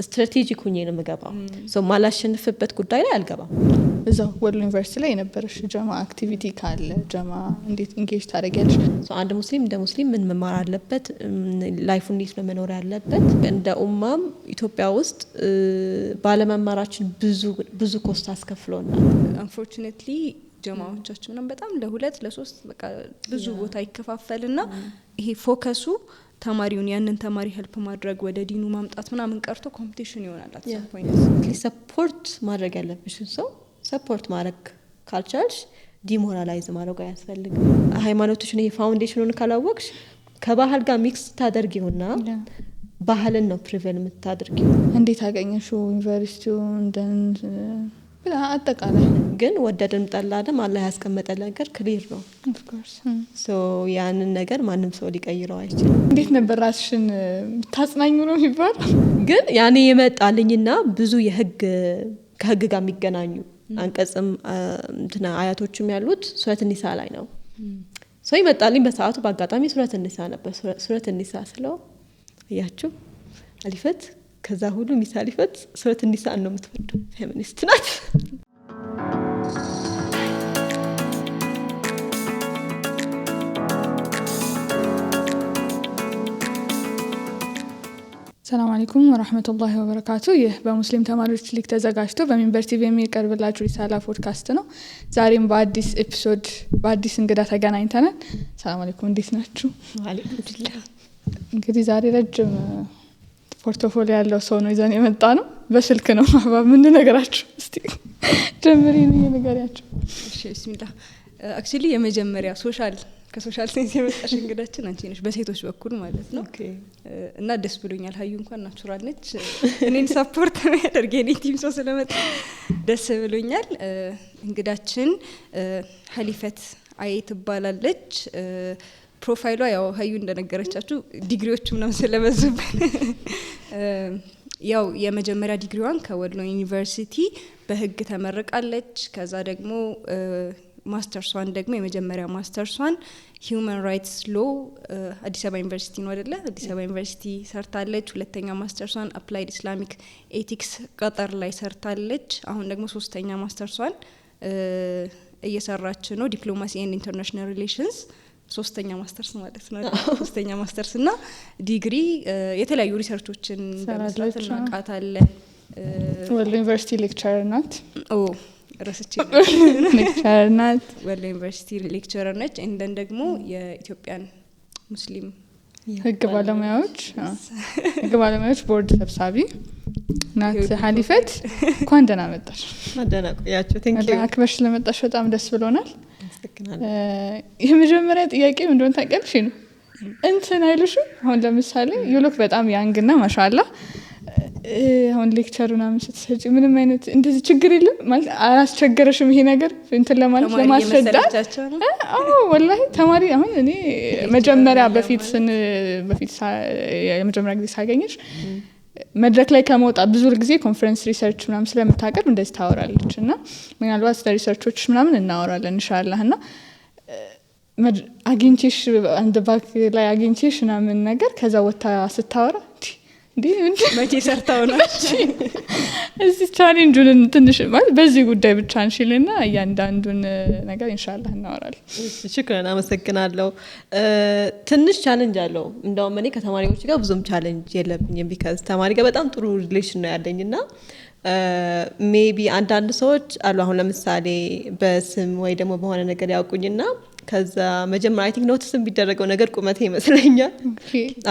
ስትራቴጂክ ሆኜ ነው የምገባው ሶ ማላሸንፍበት ጉዳይ ላይ አልገባም እዛው ወሎ ዩኒቨርሲቲ ላይ የነበረሽ ጀማ አክቲቪቲ ካለ ጀማ እንዴት ኢንጌጅ ታደርጊያለሽ ሶ አንድ ሙስሊም እንደ ሙስሊም ምን መማር አለበት ላይፍ እንዴት ነው መኖር ያለበት እንደ ኡማም ኢትዮጵያ ውስጥ ባለመማራችን ብዙ ኮስት አስከፍሎናል unfortunately ጀማዎቻችን በጣም ለሁለት ለሶስት በቃ ብዙ ቦታ ይከፋፈልና ይሄ ፎከሱ ተማሪውን ያንን ተማሪ ሄልፕ ማድረግ ወደ ዲኑ ማምጣት ምናምን ቀርቶ ኮምፒቲሽን ይሆናል at some point ሰፖርት ማድረግ ያለብሽ ሰው ሰፖርት ማድረግ ካልቻልሽ ዲሞራላይዝ ማድረግ ያስፈልጋል ሃይማኖትሽን የፋውንዴሽኑን ካላወቅሽ ከባህል ጋር ሚክስ ታደርጊውና ባህልን ነው ፕሪቨል የምታደርጊው እንዴት አገኘሽው ዩኒቨርሲቲው እንደን ብላ አጠቃላይ ግን ወደድም ጠላንም አላህ ያስቀመጠ ነገር ክሊር ነው of course ሶ ያንን ነገር ማንም ሰው ሊቀይረው አይችልም እንዴት ነበር ራስሽን ታጽናኙ ነው የሚባል ግን ያኔ የመጣልኝና ብዙ ከህግ ጋር የሚገናኙ አንቀጽም እንትና አያቶችም ያሉት ሱረት ኒሳ ላይ ነው ሶ ይመጣልኝ በሰዓቱ በአጋጣሚ ሱረት ኒሳ ነበር ሱረት ኒሳ ስለው ያያችሁ አሊፈት ከዛ ሁሉ ሚሳሊፈት ሱረት ኒሳ ነው የምትወደው ፌሚኒስት ናት ሰላም አለይኩም ወራህመቱላሂ ወበረካቱ ይህ በሙስሊም ተማሪዎች ሊግ ተዘጋጅቶ በሚንበር ቲቪ የሚቀርብላችሁ ሪሳላ ፖድካስት ነው ዛሬም በአዲስ ኤፒሶድ በአዲስ እንግዳ ተገናኝተናል ሰላም አለይኩም እንዴት ናችሁ ወአለይኩም ሰላም እንግዲህ ዛሬ ረጅም ፖርቶፎሊዮ ያለው ሰው ነው ይዘን የመጣ ነው በስልክ ነው አባብ ምን ነገራችሁ እስቲ ጀምሪን የነገራችሁ እሺ ቢስሚላህ አክቹሊ የመጀመሪያ ከሶሻል ሳይንስ የመጣሽ እንግዳችን አንቺ ነሽ በሴቶች በኩል ማለት ነው እና ደስ ብሎኛል ሀዩ እንኳን ናቹራል ነች እኔን ሰፖርት ያደርገ እኔ ቲም ሰው ስለመጣ ደስ ብሎኛል እንግዳችን ሀሊፈት አይ ትባላለች ፕሮፋይሏ ያው ሀዩ እንደነገረቻችሁ ዲግሪዎቹ ምናምን ስለበዙበት ያው የመጀመሪያ ዲግሪዋን ከወሎ ዩኒቨርሲቲ በህግ ተመረቃለች ከዛ ደግሞ ማስተርሷን ደግሞ የመጀመሪያ ማስተርሷን ሂውማን ራይትስ ሎ አዲስ አበባ ዩኒቨርሲቲ ነው አይደለ አዲስ አበባ ዩኒቨርሲቲ ሰርታለች ሁለተኛ ማስተርሷን አፕላይድ ኢስላሚክ ኤቲክስ ቀጠር ላይ ሰርታለች አሁን ደግሞ ሶስተኛ ማስተርሷን እየሰራች ነው ዲፕሎማሲ ኤንድ ኢንተርናሽናል ሪሌሽንስ ሶስተኛ ማስተርስ ማለት ነው ሶስተኛ ማስተርስ እና ዲግሪ የተለያዩ ሪሰርቾችን በመስራትና ቃታለን ወሎ ዩኒቨርሲቲ ሌክቸረር ናት ረስቼ ሌክቸረር ናት ወሎ ዩኒቨርሲቲ ሌክቸረር ነች እንደን ደግሞ የኢትዮጵያን ሙስሊም ህግ ባለሙያዎች ቦርድ ሰብሳቢ ናት ሀሊፈት እንኳን ደህና መጣሽ ማደናቆያችሁ ቴንክ ዩ አክብረሽ ስለመጣሽ በጣም ደስ ብሎናል የመጀመሪያ ጥያቄ እንደሆነ ታውቂያለሽ ነው እንትን አይሉሽም አሁን ለምሳሌ ዩሎክ በጣም ያንግና ማሻአላ አሁን ሌክቸሩና ስትሰጪ ምንም አይነት እንደዚህ ችግር የለም ማለት አላስቸገረሽም ይሄ ነገር እንትን ለማለት ለማስረዳት ወላሂ ተማሪ አሁን እኔ መጀመሪያ በፊት የመጀመሪያ ጊዜ ሳገኝሽ መድረክ ላይ ከመውጣት ብዙ ጊዜ ኮንፈረንስ ሪሰርች ምናምን ስለምታቀርብ እንደዚህ ታወራለች እና ምናልባት ስለ ሪሰርቾች ምናምን እናወራለን ኢንሻአላህ እና አግኝቼሽ አንድ ባክ ላይ አግኝቼሽ ምናምን ነገር ከዛ ወጣ ስታወራ እንዴ መቼ ሰርታው ነው እዚህ ቻሌንጁን ትንሽ ማለት በዚህ ጉዳይ ብቻ እንሽልና ያንዳንዱን ነገር ኢንሻአላህ እናወራለን ሽክራን አመሰግናለሁ ትንሽ ቻሌንጅ አለው እንደውም እኔ ከተማሪዎች ጋር ብዙም ቻሌንጅ የለብኝም ቢካዝ ተማሪ ጋር በጣም ጥሩ ሪሌሽን ነው ያለኝና ሜቢ አንዳንድ ሰዎች አሉ አሁን ለምሳሌ በስም ወይ ደግሞ በሆነ ነገር ያውቁኝና ከዛ መጀመሪያ አይ ቲንክ ኖቲስ ቢደረገው ነገር ቁመቴ ይመስለኛል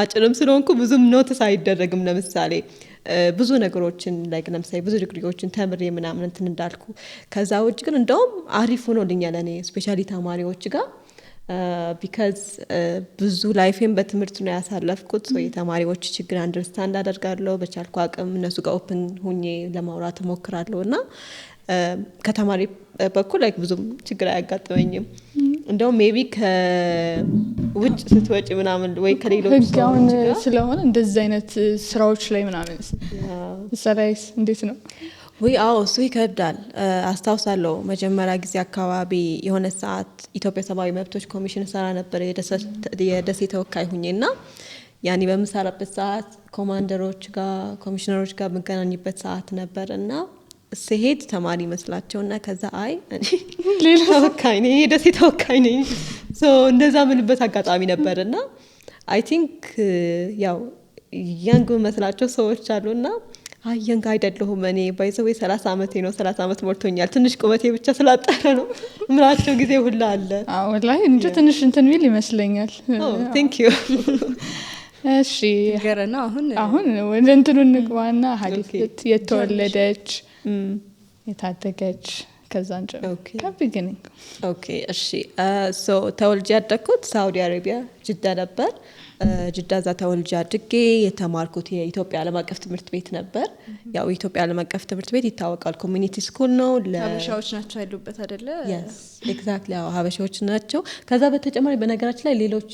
አጭርም ስለሆንኩ ብዙም ኖቲስ አይደረግም ለምሳሌ ብዙ ነገሮችን ላይክ ለምሳሌ ብዙ ዲግሪዎችን ተምሬ ምናምን እንትን እንዳልኩ ከዛ ውጭ ግን እንደውም አሪፍ ሆኖልኛል እኔ ስፔሻሊ ተማሪዎች ጋር ቢካዝ ብዙ ላይፌን በትምህርት ነው ያሳለፍኩት ሶ የተማሪዎች ችግር አንደርስታንድ አደርጋለሁ በቻልኩ አቅም እነሱ ጋር ኦፕን ሆኜ ለማውራት እሞክራለሁና ከተማሪ በኩል ላይክ ብዙም ችግር አያጋጥመኝም እንደውም ሜቢ ከውጭ ስትወጪ ምናምን ወይ ከሌሎች ጋውን ስለሆነ እንደዚህ አይነት ስራዎች ላይ ምናምን ሰላይስ እንዴት ነው ወይ እሱ ይከብዳል አስታውሳለሁ መጀመሪያ ጊዜ አካባቢ የሆነ ሰዓት ኢትዮጵያ ሰብአዊ መብቶች ኮሚሽን ሰራ ነበር የደሴ ተወካይ ሆኜና ያኔ በምሰራበት ሰዓት ኮማንደሮች ጋር ኮሚሽነሮች ጋር የምገናኝበት ሰዓት ነበር እና ስሄድ ተማሪ መስላቸውና ከዛ አይ እኔ ሌላ ተወካይ ነኝ ደሴ ተወካይ ነኝ እንደዛ ምንበት አጋጣሚ ነበርና አይ ቲንክ ያው ያንግ መስላቸው ሰዎች አሉና አየንጋ አይደለሁም እኔ ባይዘው 30 አመቴ ነው 30 አመት ሞልቶኛል ትንሽ ቁመቴ ብቻ ስላጠረ ነው ምራቸው ጊዜ ሁላ አለ ወላሂ እንጂ ትንሽ እንትን ቢል ይመስለኛል ቴንክ ዩ እሺ ገረና አሁን ወደ እንትኑ እንግባና ሀዲት የተወለደች የታደገች ከዛን ጀምሮ ከቢግኒንግ ኦኬ እሺ ሶ ተወልጄ ያደግኩት ሳውዲ አረቢያ ጅዳ ነበር ጅዳ ዛ ተወልጄ አድጌ የተማርኩት የኢትዮጵያ ዓለም አቀፍ ትምህርት ቤት ነበር ያው የኢትዮጵያ ዓለም አቀፍ ትምህርት ቤት ይታወቃል ኮሚኒቲ ስኩል ነው ሀበሻዎች ናቸው ያሉበት አይደለ yes exactly ያው ሀበሻዎች ናቸው ከዛ በተጨማሪ በነገራችን ላይ ሌሎች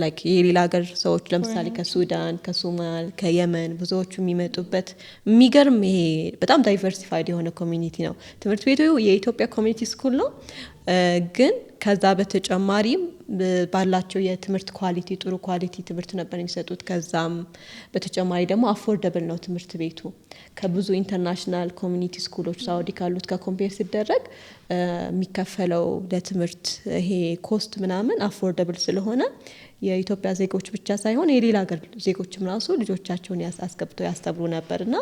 ላይክ የሌላ ሀገር ሰዎች ለምሳሌ ከሱዳን ከሶማል ከየመን ብዙዎቹ የሚመጡበት የሚገርም ይሄ በጣም ዳይቨርሲፋይድ የሆነ ኮሚኒቲ ነው ትምህርት ቤቱ የኢትዮጵያ ኮሚኒቲ ስኩል ነው ግን ከዛ በተጨማሪም ባላቸው የትምህርት ኳሊቲ ጥሩ ኳሊቲ ትምህርት ነበር የሚሰጡት ከዛም በተጨማሪ ደግሞ አፎርደብል ነው ትምህርት ቤቱ ከብዙ ኢንተርናሽናል ኮሚኒቲ ስኩሎች ሳውዲ ካሉት ጋር ኮምፔር ሲደረግ የሚከፈለው ለትምህርት ይሄ ኮስት ምናምን አፎርደብል ስለሆነ የኢትዮጵያ ዜጎች ብቻ ሳይሆን የሌላ ሀገር ዜጎችም ራሱ ልጆቻቸውን አስገብተው ያስተምሩ ነበርና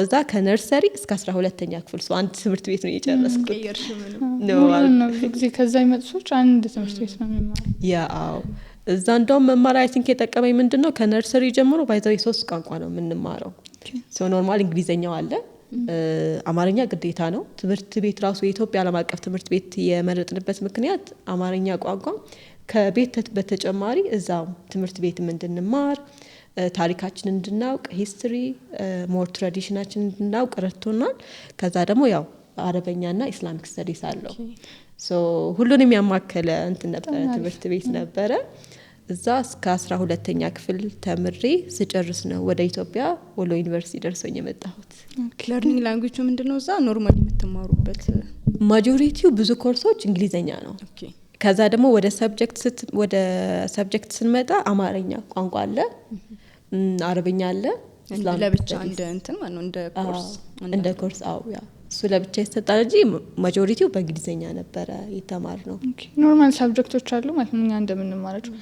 እዛ ከነርሰሪ እስከ 12ኛ ክፍል አንድ ትምህርት ቤት ነው የጨረስኩት ነው ጊዜ ከዛ ይመጥሶች አንድ ትምህርት ቤት ነው የሚማሩ ያው እዛ እንደውም መማር አይ ቲንክ የጠቀመኝ ምንድነው ከነርሰሪ ጀምሮ ባይዘው 3 ቋንቋ ነው የምንማረው ኖርማል እንግሊዘኛው አለ አማርኛ ግዴታ ነው ትምህርት ቤት ራሱ የኢትዮጵያ ዓለም አቀፍ ትምህርት ቤት የመረጥንበት ምክንያት አማርኛ ቋንቋ ከቤት በተጨማሪ እዛው ትምህርት ቤት እንድንማር ታሪካችንን እንድናውቅ ሂስትሪ ሞር ትራዲሽናችንን እንድናውቅ ረድቶናል ከዛ ደግሞ ያው አረበኛና ኢስላሚክ ስተዲስ አለው ሁሉንም ያማከለ ነበር ትምህርት ቤት ነበረ እዛ እስከ 12ኛ ክፍል ተምሬ ስጨርስ ነው ወደ ኢትዮጵያ ወሎ ዩኒቨርሲቲ ደርሶኝ የመጣሁት ለርኒንግ ላንጉዌጅ ምንድነው እዛ ኖርማሊ የምትማሩበት ማጆሪቲው ብዙ ኮርሶች እንግሊዘኛ ነው ከዛ ደግሞ ወደ ሰብጀክት ስንመጣ አማርኛ ቋንቋ አለ አረበኛ አለ ለብቻ እንደ ኮርስ አው ያ እሱ ለብቻ ይሰጣል እንጂ ማጆሪቲው በእንግሊዘኛ ነበረ የተማር ነው ኖርማል ሰብጀክቶች አሉ ማለት ነው እንደምንማራቸው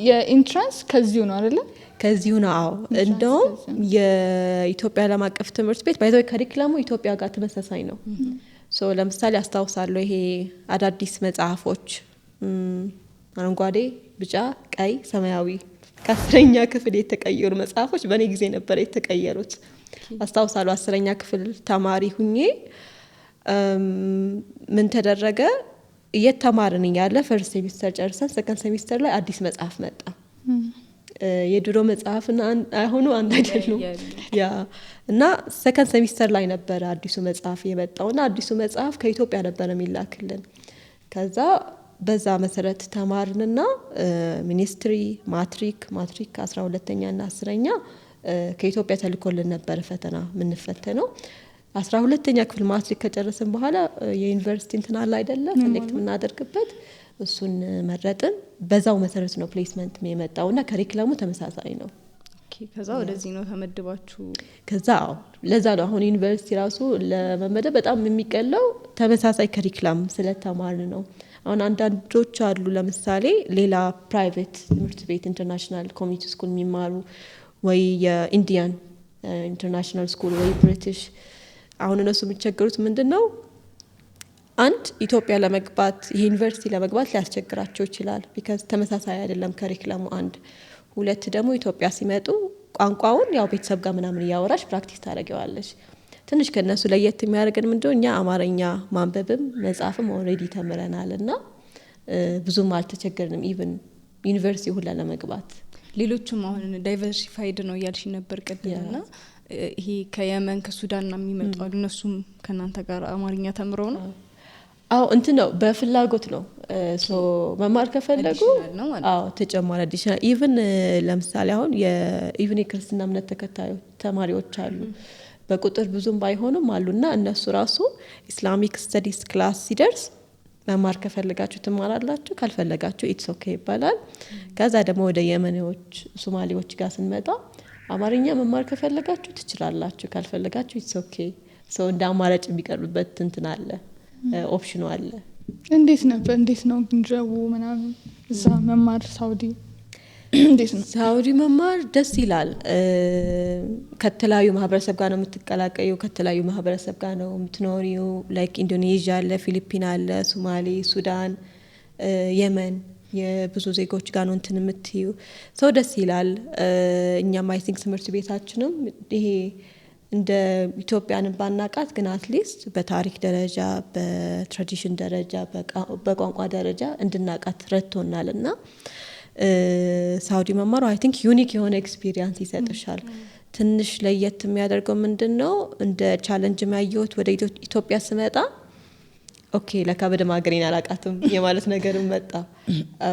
የኢንትራንስ ከዚሁ ነው አይደለ ከዚሁ ነው አው እንደውም የኢትዮጵያ ዓለም አቀፍ ትምህርት ቤት ባይዘው ካሪኩለሙ ኢትዮጵያ ጋር ተመሳሳይ ነው ለምሳሌ አስታውሳለሁ ይሄ አዳዲስ መጽሐፎች አረንጓዴ ቢጫ ቀይ ሰማያዊ ከ10ኛ ክፍል የተቀየሩ መጽሐፎች በኔ ጊዜ ነበር የተቀየሩት አስታውሳለሁ 10ኛ ክፍል ተማሪ ሁኜ ምን ተደረገ እየተማርን ያለ ፈርስት ሴሚስተር ጨርሰን ሰከንድ ሴሚስተር ላይ አዲስ መጽሐፍ መጣ የድሮ መጽሐፍና አይሆኑ አንድ አይደሉም ያ እና ሰከንድ ሴሚስተር ላይ ነበር አዲሱ መጽሐፍ የመጣውና አዲሱ መጽሐፍ ከኢትዮጵያ ነበር የሚላክልን ከዛ በዛ መሰረት ተማርንና ሚኒስትሪ ማትሪክ 12ኛ እና 10ኛ ከኢትዮጵያ ተልኮልን ነበር ፈተና ምን ፈተነው 12ኛ ክፍል ማትሪክ ከጨረስን በኋላ የዩኒቨርሲቲ እንትን አለ አይደለ ሰሌክት ምናደርግበት እሱን መረጥን በዛው መሰረት ነው ፕሌስመንት የመጣውና ካሪኩለሙ ተመሳሳይ ነው ከዛ ወደዚህ ነው ተመድባችሁ ከዛ ለዛ ነው አሁን ዩኒቨርሲቲ ራሱ ለመመደብ በጣም የሚቀለው ተመሳሳይ ካሪኩለም ስለተማርን ነው አሁን አንዳንዶች አሉ ለምሳሌ ሌላ ፕራይቬት ትምህርት ቤት ኢንተርናሽናል ኮሚኒቲ ስኩል የሚማሩ ወይ የኢንዲያን ኢንተርናሽናል ስኩል ወይ ብሪቲሽ አሁን እነሱ የሚቸገሩት ምንድነው አንድ ኢትዮጵያ ለመግባት ዩኒቨርሲቲ ለመግባት ሊያስቸግራቸው ይችላል because ተመሳሳይ አይደለም ካሪኩለሙ አንድ ሁለት ደግሞ ኢትዮጵያ ሲመጡ ቋንቋውን ያው ቤተሰብ ጋር ምናምን ያወራሽ ፕራክቲስ ታደርጊዋለሽ ትንሽ ከነሱ ለየት የሚያደርገን ምንድነው እኛ አማርኛ ማንበብም መጻፍም ኦሬዲ ተምረናልና ብዙም አልተቸገርንም ኢቭን ዩኒቨርሲቲ ሁላ ለመግባት ሌሎችም አሁን ዳይቨርሲፋይድ ነው ያልሽ ነበር ቀደምና ይሄ ከየመን ከሱዳንና የሚመጡ እነሱም ከናንተ ጋር አማርኛ ተምረው ነው አው እንት ነው በፍላጎት ነው መማር ከፈለጉ አው ተጨማሪ አዲሽናል ኢቭን ለምሳሌ አሁን የኢቭን የክርስትና እምነት ተከታዮች ተማሪዎች አሉ በቁጥር ብዙም ባይሆኑም አሉና እነሱ ራሱ ኢስላሚክ ስተዲስ ክላስ ሲደርስ መማር ከፈለጋችሁ ትማራላችሁ፣ ካልፈለጋችሁ ኢትስ ኦኬ ይባላል። ከዛ ደግሞ ወደ የመኔዎች ሶማሌዎች ጋር ስንመጣ አማርኛ መማር ከፈለጋችሁ ትችላላችሁ፣ ካልፈለጋችሁ ኢትስ ኦኬ። ሰው እንደ አማራጭ የሚቀርብበት እንትን አለ፣ ኦፕሽኑ አለ። እንዴት ነው ግንጀቡ ምናምን እዛ መማር ሳውዲ እንዴት ነው? ሳውዲ መማር ደስ ይላል። ከተለያዩ ማህበረሰብ ጋር ነው የምትቀላቀዩ፣ ከተለያዩ ማህበረሰብ ጋር ነው የምትኖሪው። ላይክ ኢንዶኔዥያ አለ፣ ፊሊፒን አለ፣ ሶማሌ፣ ሱዳን፣ የመን የብዙ ዜጎች ጋር ነው እንትን የምትዩ። ሰው ደስ ይላል። እኛም አይ ቲንክ ትምህርት ቤታችንም ይሄ እንደ ኢትዮጵያን ባናቃት ግን አትሊስት በታሪክ ደረጃ በትራዲሽን ደረጃ በቋንቋ ደረጃ እንድናቃት ረድቶናል እና ሳውዲ መማሩ አይ ቲንክ ዩኒክ የሆነ ኤክስፒሪየንስ ይሰጥሻል። ትንሽ ለየት የሚያደርገው ምንድን ነው እንደ ቻለንጅ የሚያየሁት ወደ ኢትዮጵያ ስመጣ ኦኬ ለካ በደም ሀገሬን አላቃትም የማለት ነገርም መጣ።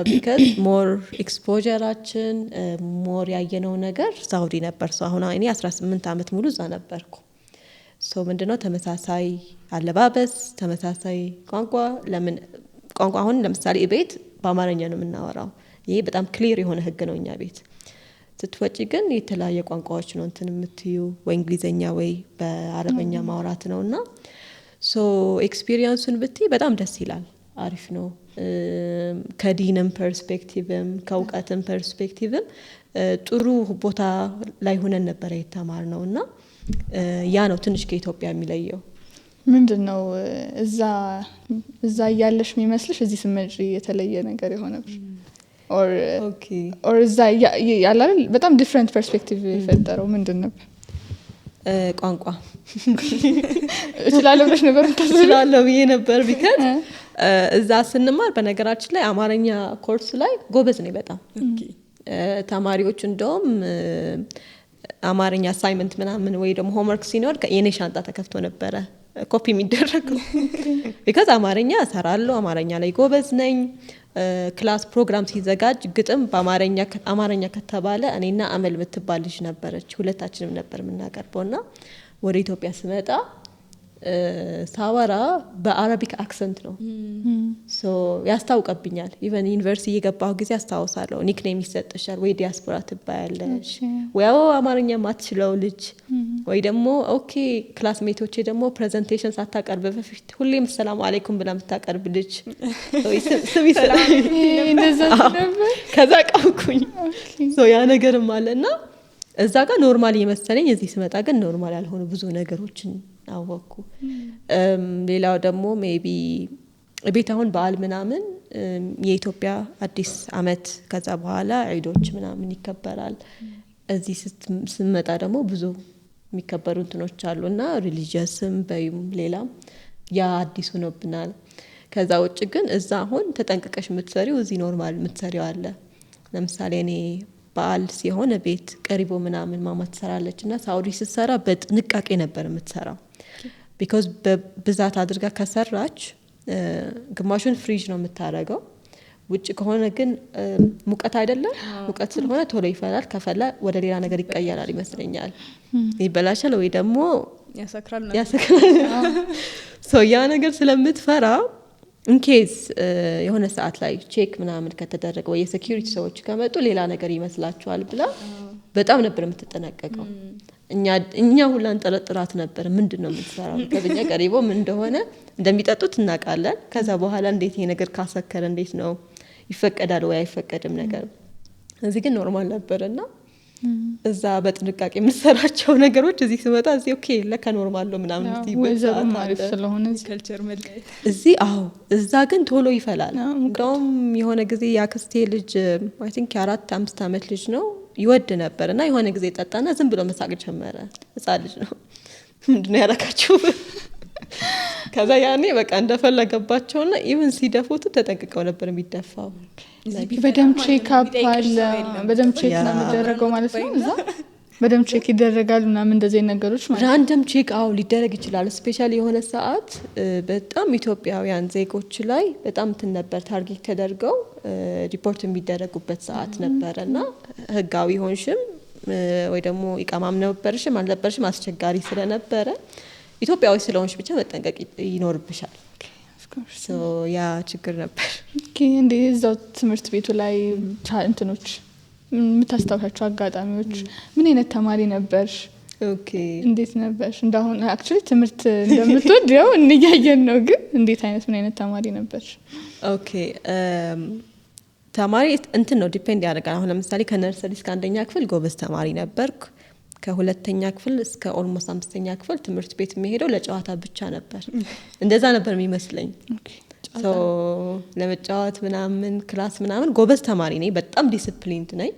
ቢካዝ ሞር ኤክስፖዠራችን ሞር ያየነው ነገር ሳውዲ ነበር። ሰው አሁን እኔ 18 ዓመት ሙሉ እዛ ነበርኩ። ሰው ምንድነው ተመሳሳይ አለባበስ፣ ተመሳሳይ ቋንቋ። ለምን ቋንቋ አሁን ለምሳሌ ቤት በአማርኛ ነው የምናወራው። ይሄ በጣም ክሊር የሆነ ህግ ነው እኛ ቤት። ስትወጪ ግን የተለያየ ቋንቋዎች ነው እንትን የምትዩ፣ ወይ እንግሊዘኛ ወይ በአረበኛ ማውራት ነውና ሶ ኤክስፒሪየንሱን ብትይ በጣም ደስ ይላል። አሪፍ ነው። ከዲንም ፐርስፔክቲቭም ከእውቀትም ፐርስፔክቲቭም ጥሩ ቦታ ላይ ሆነን ነበረ የተማርነው እና ያ ነው ትንሽ ከኢትዮጵያ የሚለየው። ምንድነው እዛ እያለሽ የሚመስልሽ እዚህ ስትመጪ የተለየ ነገር የሆነብሽ? ኦር እዛ ያላል በጣም ዲፍረንት ፐርስፔክቲቭ የፈጠረው ምንድን ነበር? ቋንቋ እችላለሁ ብለሽ ነበር? እችላለሁ ብዬ ነበር። ቢካዝ እዛ ስንማር በነገራችን ላይ አማርኛ ኮርስ ላይ ጎበዝ ነኝ በጣም። ተማሪዎች እንደውም አማርኛ አሳይመንት ምናምን ወይ ደግሞ ሆምወርክ ሲኖር የኔ ሻንጣ ተከፍቶ ነበረ ኮፒ የሚደረገው። ቢካዝ አማርኛ እሰራለሁ፣ አማርኛ ላይ ጎበዝ ነኝ። ክላስ ፕሮግራም ሲዘጋጅ ግጥም በአማርኛ ከተባለ እኔና አመል የምትባል ልጅ ነበረች፣ ሁለታችንም ነበር የምናቀርበውና ወደ ኢትዮጵያ ስመጣ ሳወራ በአረቢክ አክሰንት ነው። ሶ ያስታውቀብኛል። ኢቨን ዩኒቨርሲቲ የገባሁ ጊዜ አስታውሳለሁ። ኒክኔም ይሰጥሻል፣ ወይ ዲያስፖራ ትባያለሽ፣ ወይ አማርኛ ማትችለው ልጅ፣ ወይ ደግሞ ኦኬ ክላስሜቶቼ ደግሞ ፕሬዘንቴሽን ሳታቀርብ በፊት ሁሌም ሰላም አለይኩም ብላ የምታቀርብ ልጅ ስም ይሰላል። ከዛ ቀውኩኝ። ሶ ያ ነገርም አለና እዛ ጋር ኖርማል የመሰለኝ እዚህ ስመጣ ግን ኖርማል ያልሆኑ ብዙ ነገሮችን አወኩ። ሌላው ደግሞ ሜቢ ቤት አሁን በዓል ምናምን የኢትዮጵያ አዲስ አመት ከዛ በኋላ ዒዶች ምናምን ይከበራል። እዚህ ስመጣ ደግሞ ብዙ የሚከበሩ እንትኖች አሉና ሪሊጂየስም በዩም ሌላም ያ አዲስ ሆኖብናል። ከዛ ውጭ ግን እዛ አሁን ተጠንቅቀሽ የምትሰሪው እዚህ ኖርማል የምትሰሪው አለ። ለምሳሌ እኔ በዓል ሲሆን ቤት ቀሪቦ ምናምን ማማ ትሰራለች እና ሳውዲ ስትሰራ በጥንቃቄ ነበር የምትሰራው። ቢካዝ በብዛት አድርጋ ከሰራች ግማሹን ፍሪጅ ነው የምታረገው። ውጭ ከሆነ ግን ሙቀት አይደለም፣ ሙቀት ስለሆነ ቶሎ ይፈላል። ከፈላ ወደ ሌላ ነገር ይቀየራል ይመስለኛል፣ ይበላሻል ወይ ደግሞ ያሰክራል። ሶ ያ ነገር ስለምትፈራ ኢንኬዝ የሆነ ሰዓት ላይ ቼክ ምናምን ከተደረገ ወይ የሴኩሪቲ ሰዎች ከመጡ ሌላ ነገር ይመስላችኋል ብላ በጣም ነበር የምትጠነቀቀው። እኛ ሁላ እንጠረጥራት ነበር ምንድነው የምትሰራው። ከኛ ቀሪቦ ምን እንደሆነ እንደሚጠጡት እናውቃለን። ከዛ በኋላ እንዴት ይሄ ነገር ካሰከረ እንዴት ነው ይፈቀዳል ወይ አይፈቀድም ነገር። እዚህ ግን ኖርማል ነበርና እዛ በጥንቃቄ የምትሰራቸው ነገሮች እዚህ ስመጣ እዚህ ኦኬ ለካ ኖርማል ነው ምናምን ወይዘሩም አሪፍ ስለሆነ ካልቸር መልካይት እዚህ እዛ ግን ቶሎ ይፈላል። እንደውም የሆነ ጊዜ ያክስቴ ልጅ አይ ቲንክ 4-5 ዓመት ልጅ ነው ይወድ ነበር እና የሆነ ጊዜ ጠጣና ዝም ብሎ መሳቅ ጀመረ። ህፃን ልጅ ነው። ምንድነው ያደረጋችሁ? ከዛ ያኔ በቃ እንደፈለገባቸውና ኢቭን ሲደፉት ተጠንቅቀው ነበር የሚደፋው። በደምብ ቼክ አፕ አለ፣ በደምብ ቼክ ነው የሚደረገው ማለት ነው። እዛ በደምብ ቼክ ይደረጋሉ ምናምን እንደዚህ ነገሮች ማለት ራንደም ቼክ ሊደረግ ይችላል። ስፔሻሊ የሆነ ሰዓት በጣም ኢትዮጵያውያን ዜጎች ላይ በጣም እንትን ነበር ታርጌት ተደርገው ሪፖርት የሚደረጉበት ሰዓት ነበረና ህጋዊ ሆንሽም ወይ ደግሞ ኢቃማም ነበርሽም አልነበርሽም አስቸጋሪ ስለነበረ ኢትዮጵያዊ ስለሆንሽ ብቻ መጠንቀቅ ይኖርብሻል። ሶ ያ ችግር ነበር። ኦኬ እንዴ እዛው ትምህርት ቤቱ ላይ እንትኖች የምታስታውሻቸው አጋጣሚዎች ምን አይነት ተማሪ ነበርሽ? ኦኬ እንዴት ነበርሽ? እንዳሁን አክቹሊ ትምህርት እንደምትወድ ያው እንያየን ነው፣ ግን እንዴት አይነት ምን አይነት ተማሪ ነበርሽ? ኦኬ ተማሪ እንትን ነው ዲፔንድ ያደርጋል። አሁን ለምሳሌ ከነርሰሪ እስከ አንደኛ ክፍል ጎበዝ ተማሪ ነበርኩ። ከሁለተኛ ክፍል እስከ ኦልሞስት አምስተኛ ክፍል ትምህርት ቤት የሚሄደው ለጨዋታ ብቻ ነበር። እንደዛ ነበር የሚመስለኝ። ለመጫወት ምናምን ክላስ ምናምን ጎበዝ ተማሪ ነኝ፣ በጣም ዲስፕሊንድ ነኝ።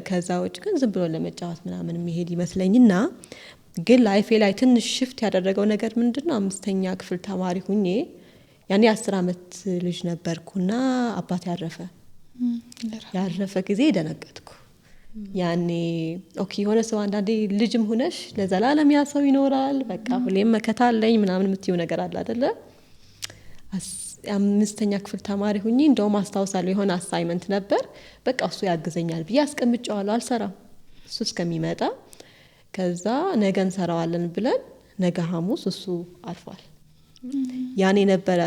ከዛ ውጭ ግን ዝም ብሎ ለመጫወት ምናምን የሚሄድ ይመስለኝና ግን ላይፌ ላይ ትንሽ ሽፍት ያደረገው ነገር ምንድነው? አምስተኛ ክፍል ተማሪ ሁኜ ያኔ 10 ዓመት ልጅ ነበርኩና አባቴ ያረፈ ጊዜ ደነገጥኩ። ያኔ ኦኬ የሆነ ሰው አንዳንዴ ልጅም ሆነሽ ለዘላለም ያ ሰው ይኖራል በቃ ሁሌም መከታ አለኝ ምናምን የምትይው ነገር አለ አይደለ? አምስተኛ ክፍል ተማሪ ሁኚ እንደውም አስታውሳለሁ የሆነ አሳይመንት ነበር። በቃ እሱ ያግዘኛል ብዬ አስቀምጨዋለሁ፣ አልሰራም እሱ እስከሚመጣ። ከዛ ነገ እንሰራዋለን ብለን ነገ ሐሙስ እሱ አልፏል። ያኔ ነበረ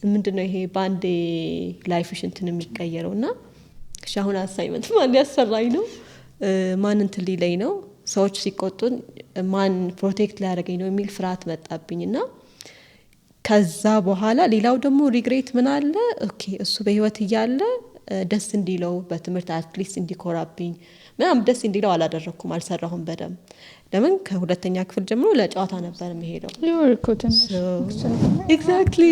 ምንድነው ይሄ ባንዴ ላይፍሽ እንትን የሚቀየረው እና እሺ አሁን አሳይመንት ማን ያሰራኝ ነው? ማን እንትን ሊለኝ ነው? ሰዎች ሲቆጡን ማን ፕሮቴክት ሊያደርገኝ ነው የሚል ፍርሃት መጣብኝና ከዛ በኋላ ሌላው ደግሞ ሪግሬት ምን አለ ኦኬ እሱ በህይወት እያለ ደስ እንዲለው በትምህርት አትሊስት እንዲኮራብኝ ምናምን ደስ እንዲለው አላደረኩም፣ አልሰራሁም በደንብ። ለምን ከሁለተኛ ክፍል ጀምሮ ለጨዋታ ነበር የሚሄደው። ኤግዛክትሊ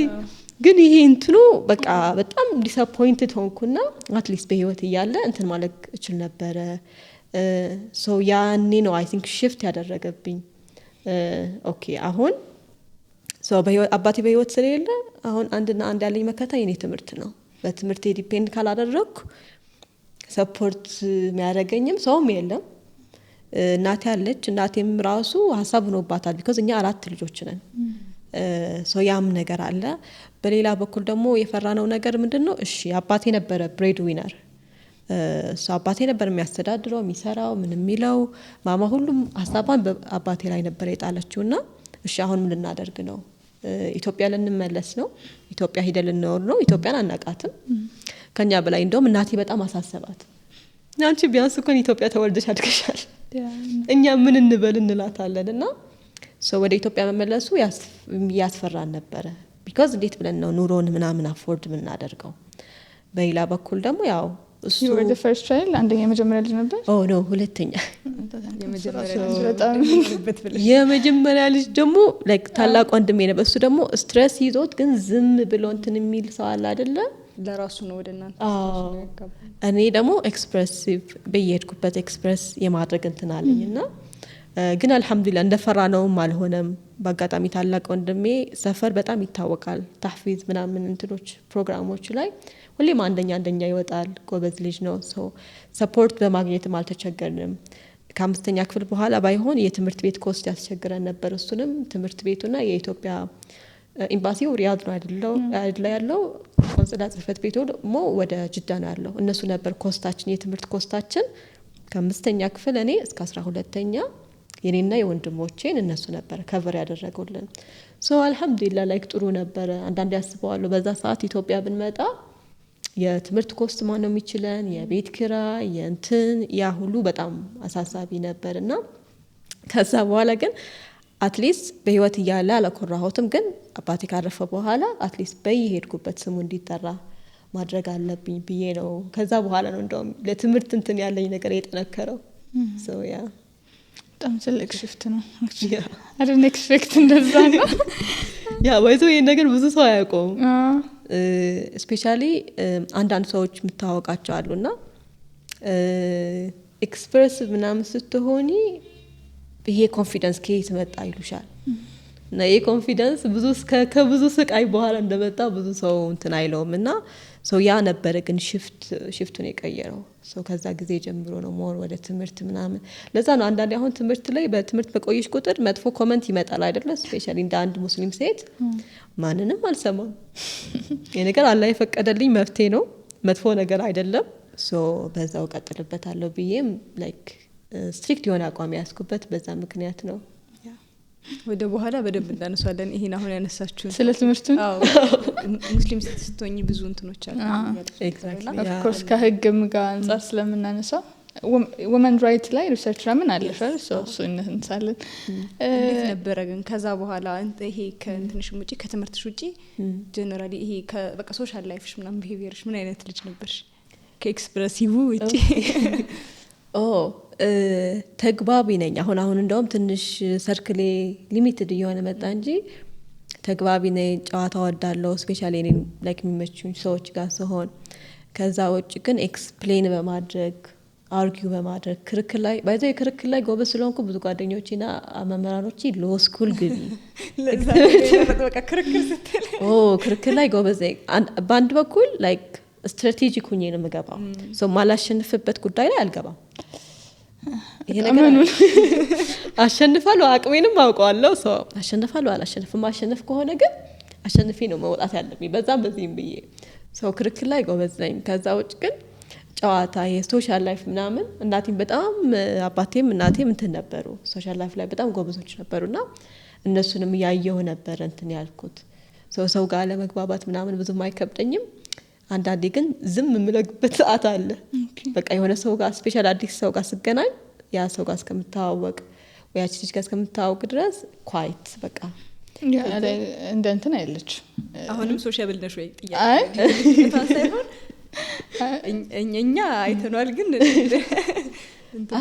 ግን ይሄ እንትኑ በቃ በጣም ዲስአፖይንትድ ሆንኩና አትሊስት በህይወት እያለ እንትን ማለት እችል ነበረ። ሶ ያኔ ነው አይ ቲንክ ሽፍት ያደረገብኝ። ኦኬ አሁን አባቴ በህይወት ስለሌለ አሁን አንድና አንድ ያለኝ መከታ የኔ ትምህርት ነው። በትምህርቴ ዲፔንድ ካላደረግኩ ሰፖርት የሚያደርገኝም ሰውም የለም። እናቴ አለች፣ እናቴም ራሱ ሀሳብ ሆኖባታል ቢኮዝ እኛ 4 ልጆች ነን። ያም ነገር አለ። በሌላ በኩል ደግሞ የፈራነው ነገር ምንድነው? እሺ አባቴ ነበረ ብሬድ ዊነር፣ አባቴ ነበር የሚያስተዳድረው የሚሰራው ምን የሚለው። ማማ ሁሉም ሀሳቧን በአባቴ ላይ ነበር የጣለችውና እሺ አሁን ምን ልናደርግ ነው? ኢትዮጵያ ልንመለስ ነው? ኢትዮጵያ ሄደን ልንኖር ነው? ኢትዮጵያን አናቃትም። ከኛ በላይ እንደውም እናቴ በጣም አሳሰባት። አንቺ ቢያንስ እንኳን ኢትዮጵያ ተወልደሽ አድገሻል፣ እኛ ምን እንበል እንላታለን። እና ወደ ኢትዮጵያ መመለሱ ያስፈራን ነበረ ቢኮዝ እንዴት ብለን ነው ኑሮን ምናምን አፎርድ የምናደርገው? በሌላ በኩል ደግሞ ያው እሱ አንደኛ የመጀመሪያ ልጅ ነበር። ኖ ሁለተኛ የመጀመሪያ የመጀመሪያ ልጅ ደግሞ ላይክ ታላቅ ወንድሜ ነበር። እሱ ደግሞ ስትሬስ ይዞት ግን ዝም ብሎ እንትን የሚል ሰው አለ አይደለ? ለራሱ ነው ወደ እናንተ። እኔ ደግሞ ኤክስፕሬሲቭ በየሄድኩበት ኤክስፕሬስ የማድረግ እንትን አለኝና ግን አልሐምዱሊላህ እንደፈራ ነውም አልሆነም። በአጋጣሚ ታላቅ ወንድሜ ሰፈር በጣም ይታወቃል ታህፊዝ ምናምን እንትኖች ፕሮግራሞች ላይ ሁሌም አንደኛ ይወጣል፣ ጎበዝ ልጅ ነው። ሰፖርት በማግኘትም አልተቸገርንም። ከአምስተኛ ክፍል በኋላ ባይሆን የትምህርት ቤት ኮስት ያስቸግረን ነበር። እሱንም ትምህርት ቤቱና የኢትዮጵያ ኤምባሲው ሪያድ ነው አይደለ ያለው፣ ቆንጽላ ጽህፈት ቤቱ ደግሞ ወደ ጅዳ ነው ያለው። እነሱ ነበር ኮስታችን፣ የትምህርት ኮስታችን ከአምስተኛ ክፍል እኔ እስከ 12ኛ የኔና የወንድሞቼን እነሱ ነበር ከቨር ያደረጉልን። አልሐምዱሊላህ ላይክ ጥሩ ነበረ። አንዳንዴ ያስበዋለሁ በዛ ሰዓት ኢትዮጵያ ብንመጣ የትምህርት ኮስት ማን ነው የሚችለን? የቤት ኪራይ የእንትን ያ ሁሉ በጣም አሳሳቢ ነበርና ከዛ በኋላ ግን አትሊስት በህይወት እያለ አላኮራሁትም። ግን አባቴ ካረፈ በኋላ አትሊስት በየሄድኩበት ስሙ እንዲጠራ ማድረግ አለብኝ ብዬ ነው። ከዛ በኋላ ነው እንደውም ለትምህርት እንትን ያለኝ ነገር የጠነከረው። ያ በጣም ትልቅ ሽፍት ነው። አይደል ኤክስፔክት እንደዛ ነው። ያ ወይቶ ይሄን ነገር ብዙ ሰው አያውቀውም። ስፔሻሊ አንዳንድ ሰዎች የምታወቃቸው አሉና ኤክስፕሬስ ምናምን ስትሆኒ ይሄ ኮንፊደንስ ከየት መጣ ይሉሻል። እና ይሄ ኮንፊደንስ ከብዙ ስቃይ በኋላ እንደመጣ ብዙ ሰው እንትን አይለውም። እና ያ ነበረ ግን ሽፍቱን የቀየረው ከዛ ጊዜ ጀምሮ ነው ሞር ወደ ትምህርት ምናምን። ለዛ ነው አንዳንዴ አሁን ትምህርት ላይ በትምህርት በቆየሽ ቁጥር መጥፎ ኮመንት ይመጣል አይደለ? ስፔሻሊ እንደ አንድ ሙስሊም ሴት ማንንም አልሰማም። ይሄ ነገር አላህ የፈቀደልኝ መፍትሄ ነው፣ መጥፎ ነገር አይደለም። በዛው ቀጥልበታለሁ ብዬም ላይክ ስትሪክት የሆነ አቋም ያስኩበት በዛ ምክንያት ነው። ወደ በኋላ በደንብ እንዳነሳለን ይሄን አሁን ያነሳችሁን ስለ ትምህርቱ ሙስሊም ስትሆኚ ብዙ እንትኖች አሉ ኦፍ ኮርስ ከህግም ጋር አንጻር ስለምናነሳው ወመን ራይት ላይ ሪሰርች ለምን አለሽ እሱ እንሳለን እንዴት ነበረ ግን ከዛ በኋላ ይሄ ከእንትንሽ ውጪ ከትምህርትሽ ውጪ ጀነራሊ ይሄ በቃ ሶሻል ላይፍሽ ምናምን ቢሄቪየርሽ ምን አይነት ልጅ ነበርሽ ከኤክስፕሬሲቭ ውጪ? ተግባቢ ነኝ። አሁን እንደውም ትንሽ ሰርክሌ ሊሚትድ እየሆነ መጣ እንጂ ተግባቢ ነኝ። ጨዋታ ወዳለሁ ስፔሻሊ እኔ ላይክ የሚመቹኝ ሰዎች ጋር ሲሆን፣ ከዛ ውጭ ግን ኤክስፕሌን በማድረግ አርጊው በማድረግ ክርክር ላይ ባይዘው ክርክር ላይ ጎበዝ ስለሆንኩ ብዙ ጓደኞቼና መምህራኖቼ ሎ ስኩል ግቢ ለዛ በቃ ክርክር ስትል ክርክር ላይ ጎበዝ ነኝ። በአንድ በኩል ላይክ ስትራቴጂክ ሁኜ ነው የምገባው። ሶ ማላሸንፍበት ጉዳይ ላይ አልገባም። ይሄ ነገር አሸንፋለሁ፣ አቅሜንም አውቀዋለሁ። ሶ አሸንፋለሁ አላሸንፍም። ማሸነፍ ከሆነ ግን አሸንፌ ነው መውጣት ያለብኝ በዛም በዚህም ብዬ። ሶ ክርክር ላይ ጎበዝ ነኝ። ከዛ ውጭ ግን ጨዋታ የሶሻል ላይፍ ምናምን እናቴም በጣም አባቴም እናቴም እንትን ነበሩ፣ ሶሻል ላይፍ ላይ በጣም ጎበዞች ነበሩና እነሱንም ያየው ነበር እንትን ያልኩት። ሰው ጋር ለመግባባት ምናምን ብዙም አይከብደኝም። አንዳንዴ ግን ዝም የምለግበት ሰዓት አለ። በቃ የሆነ ሰው ጋር ስፔሻል አዲስ ሰው ጋር ስገናኝ ያ ሰው ጋር እስከምታዋወቅ ወይ ያቺ ልጅ ጋር እስከምታዋወቅ ድረስ ኳይት በቃ እንደ እንትን አይለች። አሁንም ሶሻብል ነሽ ወይ ጥያቄ ሳይሆን እኛ አይተናል። ግን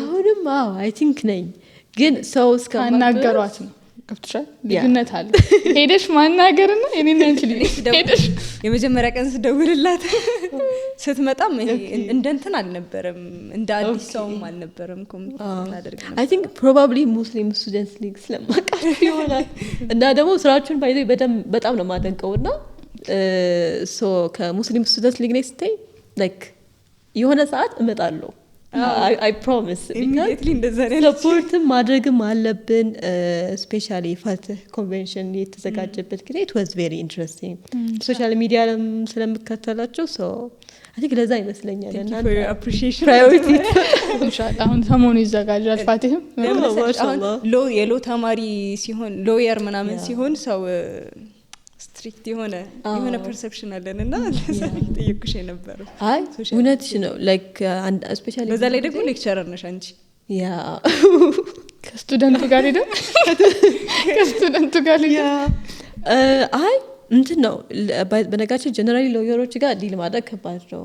አሁንም አይ ቲንክ ነኝ። ግን ሰው እስከማናገሯት ነው ከፍተሻል ልዩነት አለ። ሄደሽ ማናገርና የኔና አንቺ ልጅ ሄደሽ የመጀመሪያ ቀን ስደውልላት ስትመጣም እንደ እንትን አልነበረም፣ እንደ አዲስ ሰውም አልነበረም። ኮሚኒኬት አድርገ አይ ቲንክ ፕሮባብሊ ሙስሊም ስቱደንትስ ሊግ ስለማውቃቸው ይሆናል። እና ደግሞ ስራችሁን ባይዘው በጣም ነው የማደንቀውና ሶ ከሙስሊም ስቱደንትስ ሊግ ነኝ ስትይ ላይክ የሆነ ሰዓት እመጣለሁ። I promise immediately እንደዛ ነው። ሰፖርትም ማድረግም አለብን። ስፔሻሊ ፈትህ ኮንቬንሽን የተዘጋጀበት ጊዜ it was very interesting ሶሻል ሚዲያ ስለምከተላቸው ሶ I think ለዛ ይመስለኛል እና appreciation ፕራዮሪቲ ኢንሻአላህ አሁን ሰሞኑ ይዘጋጃል። ፋቲህም የሎ ተማሪ ሲሆን ሎየር ምናምን ሲሆን ሰው ስትሪክት የሆነ ፐርሰፕሽን አለንና ለዛ ጠይቁሽ ነበር። አይ እውነትሽ ነው። ላይክ ስፔሻሊ በዛ ላይ ደግሞ ሌክቸረር ነሽ አንቺ። ያ ከስቱደንቱ ጋር ሄደ ከስቱደንቱ ጋር ሄደ አይ እንትን ነው። በነገራችን ጀነራሊ ሎየሮች ጋር ዲል ማድረግ ከባድ ነው።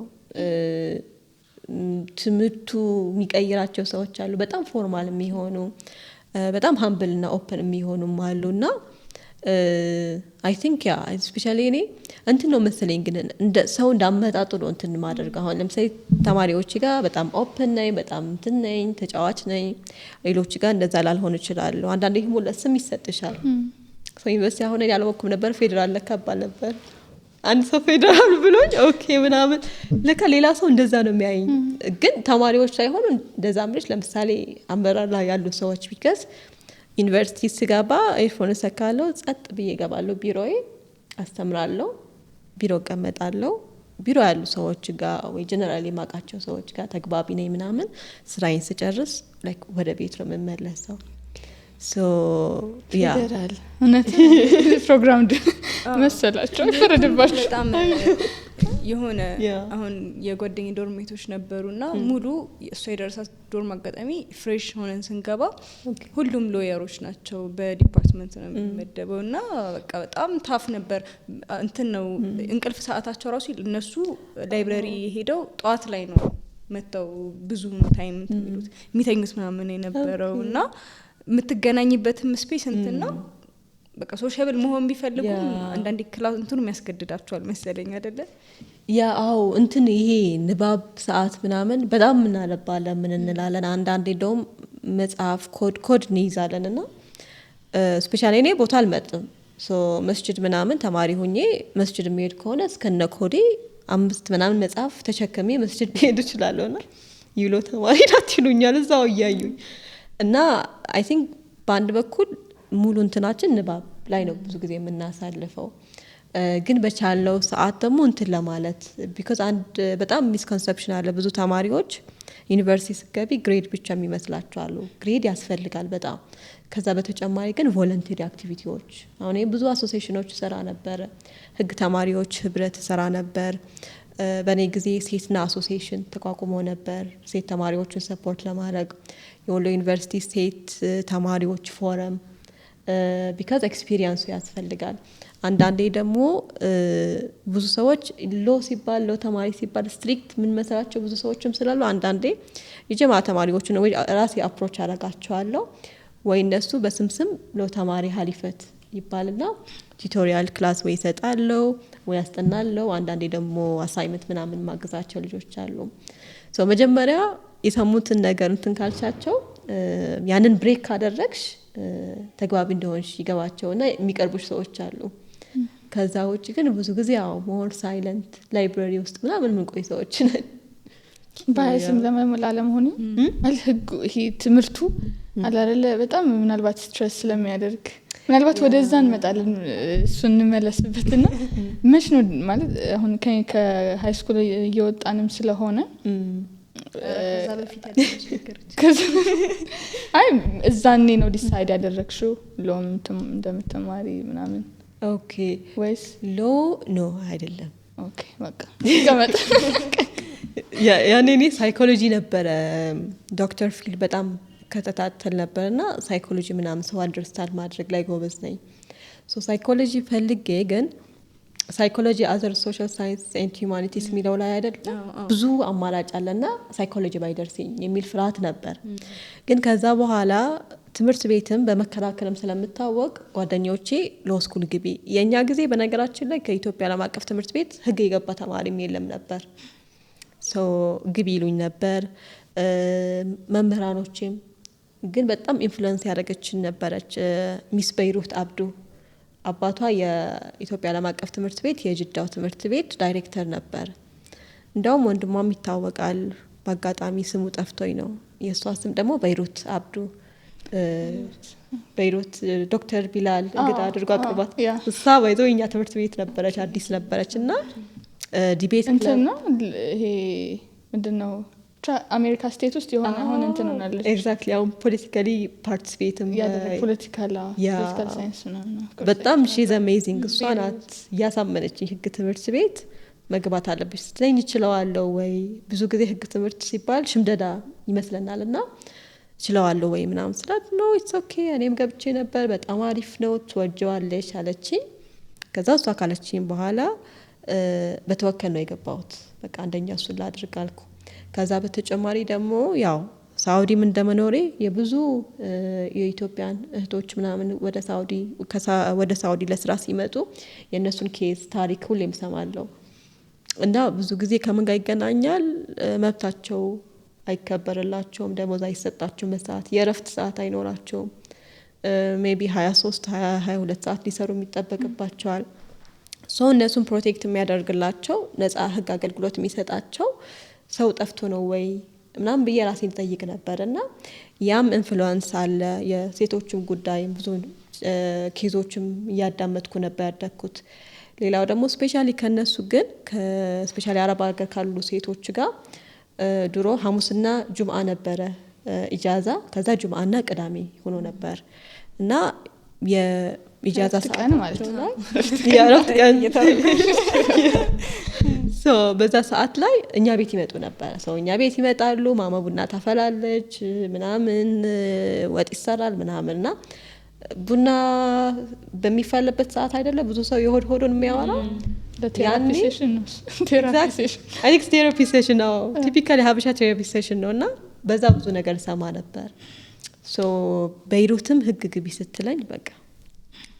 ትምህርቱ የሚቀይራቸው ሰዎች አሉ፣ በጣም ፎርማል የሚሆኑ በጣም ሀምብል እና ኦፕን የሚሆኑም አሉና አይ ቲንክ ያ ስፔሻሊ እኔ እንትን ነው መሰለኝ። ግን እንደ ሰው እንዳመጣጡ ነው እንትን ማድረግ። አሁን ለምሳሌ ተማሪዎች ጋር በጣም ኦፕን ነኝ፣ በጣም እንትን ነኝ፣ ተጫዋች ነኝ። ሌሎች ጋር እንደዛ ላልሆን ይችላል። አንዳንዴ ደግሞ ለስም ይሰጥሻል። ዩኒቨርሲቲ አሁን ያልሞክም ነበር ፌዴራል ለካ ባል ነበር። አንድ ሰው ፌዴራል ብሎኝ ኦኬ ምናምን ለካ ሌላ ሰው እንደዛ ነው የሚያየኝ። ግን ተማሪዎች ሳይሆኑ እንደዛ ምንጭ ለምሳሌ አመራር ላይ ያሉ ሰዎች ቢከስ ዩኒቨርሲቲ ስገባ ኤርፎን ሰካለሁ፣ ጸጥ ብዬ እገባለሁ፣ ቢሮዬ አስተምራለሁ፣ ቢሮ እቀመጣለሁ። ቢሮ ያሉ ሰዎች ጋር ወይ ጀነራሊ ማቃቸው ሰዎች ጋር ተግባቢ ነኝ ምናምን። ስራዬን ስጨርስ ላይክ ወደ ቤት ነው የምመለሰው። ሶ ያ ይደራል እውነት ፕሮግራም መሰላቸው ፈረደባቸው በጣም የሆነ አሁን የጓደኛ ዶርሜቶች ነበሩና ሙሉ እሷ የደረሳት ዶርም አጋጣሚ ፍሬሽ ሆነን ስንገባ ሁሉም ሎየሮች ናቸው። በዲፓርትመንት ነው የሚመደበውና በቃ በጣም ታፍ ነበር። እንትን ነው እንቅልፍ ሰዓታቸው ራሱ እነሱ ላይብረሪ ሄደው ጧት ላይ ነው መተው ብዙ ታይም የሚተኙት ምናምን የነበረውና የምትገናኝበትም ስፔስ እንትና በቃ ሶሻብል መሆን ቢፈልጉ አንዳንዴ ክላስ እንትኑ የሚያስገድዳቸዋል መሰለኝ አይደለ? ያ አዎ እንትን ይሄ ንባብ ሰዓት ምናምን በጣም እናነባለን ምን እንላለን። አንዳንዴ እንደውም መጽሐፍ ኮድ እንይዛለን እና ስፔሻሊ እኔ ቦታ አልመርጥም። ሶ መስጂድ ምናምን ተማሪ ሆኜ መስጂድ የሚሄድ ከሆነ እስከነ ኮዴ 5 ምናምን መጽሐፍ ተሸክሜ መስጂድ ሄድ እችላለሁና ይሎ ተማሪ ናት ይሉኛል እዛው እያዩኝ እና አይ ቲንክ በአንድ በኩል ሙሉ እንትናችን ንባብ ላይ ነው ብዙ ጊዜ የምናሳልፈው። ግን በቻለው ሰዓት ደግሞ እንትን ለማለት ቢኮዝ አንድ በጣም ሚስኮንሰፕሽን አለ። ብዙ ተማሪዎች ዩኒቨርሲቲ ስገቢ ግሬድ ብቻ የሚመስላቸው አሉ። ግሬድ ያስፈልጋል በጣም ከዛ በተጨማሪ ግን ቮለንተሪ አክቲቪቲዎች አሁን ብዙ አሶሲዬሽኖች ሰራ ነበር። ህግ ተማሪዎች ህብረት ሰራ ነበር። በእኔ ጊዜ ሴትና አሶሲዬሽን ተቋቁሞ ነበር ሴት ተማሪዎችን ሰፖርት ለማድረግ። የወሎ ዩኒቨርሲቲ ሴት ተማሪዎች ፎረም ቢካዝ ኤክስፒሪየንሱ ያስፈልጋል። አንዳንዴ ደግሞ ብዙ ሰዎች ሎ ሲባል ሎ ተማሪ ሲባል ስትሪክት ምን መሰላቸው ብዙ ሰዎችም ስላሉ አንዳንዴ የጀማ ተማሪዎች ነው ወይ ራሴ አፕሮች አደርጋቸዋለሁ ወይ እነሱ በስምስም ሎ ተማሪ ሀሊፈት ይባልና ቱቶሪያል ክላስ ወይ ይሰጣለው ወይ ያስጠናለው። አንዳንዴ ደግሞ አሳይመንት ምናምን ማገዛቸው ልጆች አሉ። ሶ መጀመሪያ የሰሙትን ነገር እንትን ካልቻቸው ያንን ብሬክ ካደረግሽ ተግባቢ እንደሆንሽ ይገባቸውና የሚቀርቡሽ ሰዎች አሉ። ከዛ ውጭ ግን ብዙ ጊዜ ያው ሞር ሳይለንት ላይብረሪ ውስጥ ምናምን ምን ቆይ ሰዎች ነን። ባይስም ለመላለመሆኑ ማለት ህጉ ይሄ ትምህርቱ አላለ በጣም ምናልባት ስትሬስ ስለሚያደርግ ምናልባት ወደዛ እንመጣለን እሱን እንመለስበትና መች ነው ማለት አሁን ከሃይ ስኩል እየወጣንም ስለሆነ ከዛ በፊት ያለች ነገሮች አይ እዛኔ ነው ዲሳይድ ያደረግሽው ሎም እንደምትማሪ ምናምን? ኦኬ ወይስ ሎ ኖ አይደለም። ኦኬ በቃ ይቀመጥ። ያኔ እኔ ሳይኮሎጂ ነበረ ዶክተር ፊልድ በጣም ከተታተል ነበርና ሳይኮሎጂ ምናምን ሰው አንደርስታንድ ማድረግ ላይ ጎበዝ ነኝ። ሶ ሳይኮሎጂ ፈልጌ ግን ሳይኮሎጂ አዘር ሶሻል ሳይንስ ኤንድ ሂውማኒቲስ የሚለው ላይ አይደል ብዙ አማራጭ አለና ሳይኮሎጂ ባይደርሰኝ የሚል ፍርሃት ነበር። ግን ከዛ በኋላ ትምህርት ቤትም በመከራከርም ስለምታወቅ ጓደኞቼ ሎ ስኩል ግቢ የኛ ጊዜ በነገራችን ላይ ከኢትዮጵያ ዓለም አቀፍ ትምህርት ቤት ህግ የገባ ተማሪም የለም ነበር። ሶ ግቢ ይሉኝ ነበር። መምህራኖቼም ግን በጣም ኢንፍሉዌንስ ያደረገችን ነበረች ሚስ በይሩት አብዱ። አባቷ የኢትዮጵያ ዓለም አቀፍ ትምህርት ቤት የጅዳው ትምህርት ቤት ዳይሬክተር ነበር። እንደውም ወንድሟም ይታወቃል በአጋጣሚ ስሙ ጠፍቶኝ ነው። የእሷ ስም ደግሞ በይሩት አብዱ። በይሩት ዶክተር ቢላል እንግዳ አድርጎ አቅርቧት እሷ ባይዞ የኛ ትምህርት ቤት ነበረች አዲስ ነበረች እና ዲቤት እንትን ነው ይሄ ምንድነው አሜሪካ ስቴት ውስጥ የሆነ አሁን እንትን ሆናለች ኤግዛክትሊ አሁን ፖለቲካሊ ፓርቲሲፔትም ፖለቲካል ሳይንስ ነው በጣም ሺዝ አሜዚንግ። እሷ ናት ያሳመነችኝ ህግ ትምህርት ቤት መግባት አለብሽ ስትለኝ እችለዋለሁ ወይ ብዙ ጊዜ ህግ ትምህርት ሲባል ሽምደዳ ይመስለናል እና እችለዋለሁ ወይ ምናምን ስላት ኖ ኢትስ ኦኬ እኔም ገብቼ ነበር በጣም አሪፍ ነው ትወጂዋለሽ አለችኝ። ከዛ እሷ ካለችኝ በኋላ በተወከል ነው የገባሁት። በቃ አንደኛ እሱን ላድርግ አልኩ። ከዛ በተጨማሪ ደግሞ ያው ሳውዲም እንደመኖሬ የብዙ የኢትዮጵያን እህቶች ምናምን ወደ ሳውዲ ለስራ ሲመጡ የእነሱን ኬስ ታሪክ ሁሌም ሰማለሁ እና ብዙ ጊዜ ከምን ጋር ይገናኛል መብታቸው አይከበርላቸውም፣ ደሞዝ አይሰጣቸውም፣ በሰዓት የእረፍት ሰዓት አይኖራቸውም። ሜቢ 23 22 ሰዓት ሊሰሩ የሚጠበቅባቸዋል። ሶ እነሱን ፕሮቴክት የሚያደርግላቸው ነፃ ህግ አገልግሎት የሚሰጣቸው ሰው ጠፍቶ ነው ወይ ምናምን ብዬ ራሴን ጠይቅ ነበር እና ያም ኢንፍሉዌንስ አለ። የሴቶችም ጉዳይ ብዙ ኬዞችም እያዳመጥኩ ነበር ያደግኩት። ሌላው ደግሞ ስፔሻሊ ከነሱ ግን ከስፔሻሊ አረብ ሀገር ካሉ ሴቶች ጋር ድሮ ሐሙስና ጁምአ ነበረ ኢጃዛ፣ ከዛ ጁምአና ቅዳሜ ሆኖ ነበር እና የኢጃዛ ሰዓት ማለት ነው የእረፍት ቀን ሶ በዛ ሰዓት ላይ እኛ ቤት ይመጡ ነበር። ሰው እኛ ቤት ይመጣሉ፣ ማማ ቡና ታፈላለች ምናምን ወጥ ይሰራል ምናምንና ቡና በሚፈልበት ሰዓት አይደለ ብዙ ሰው የሆድ ሆዶን የሚያወራው ቴራፒ ሴሽን ነው። ቲፒካሊ ሀበሻ ቴራፒ ሴሽን ነው እና በዛ ብዙ ነገር ሰማ ነበር። ሶ በይሩትም ህግ ግቢ ስትለኝ በቃ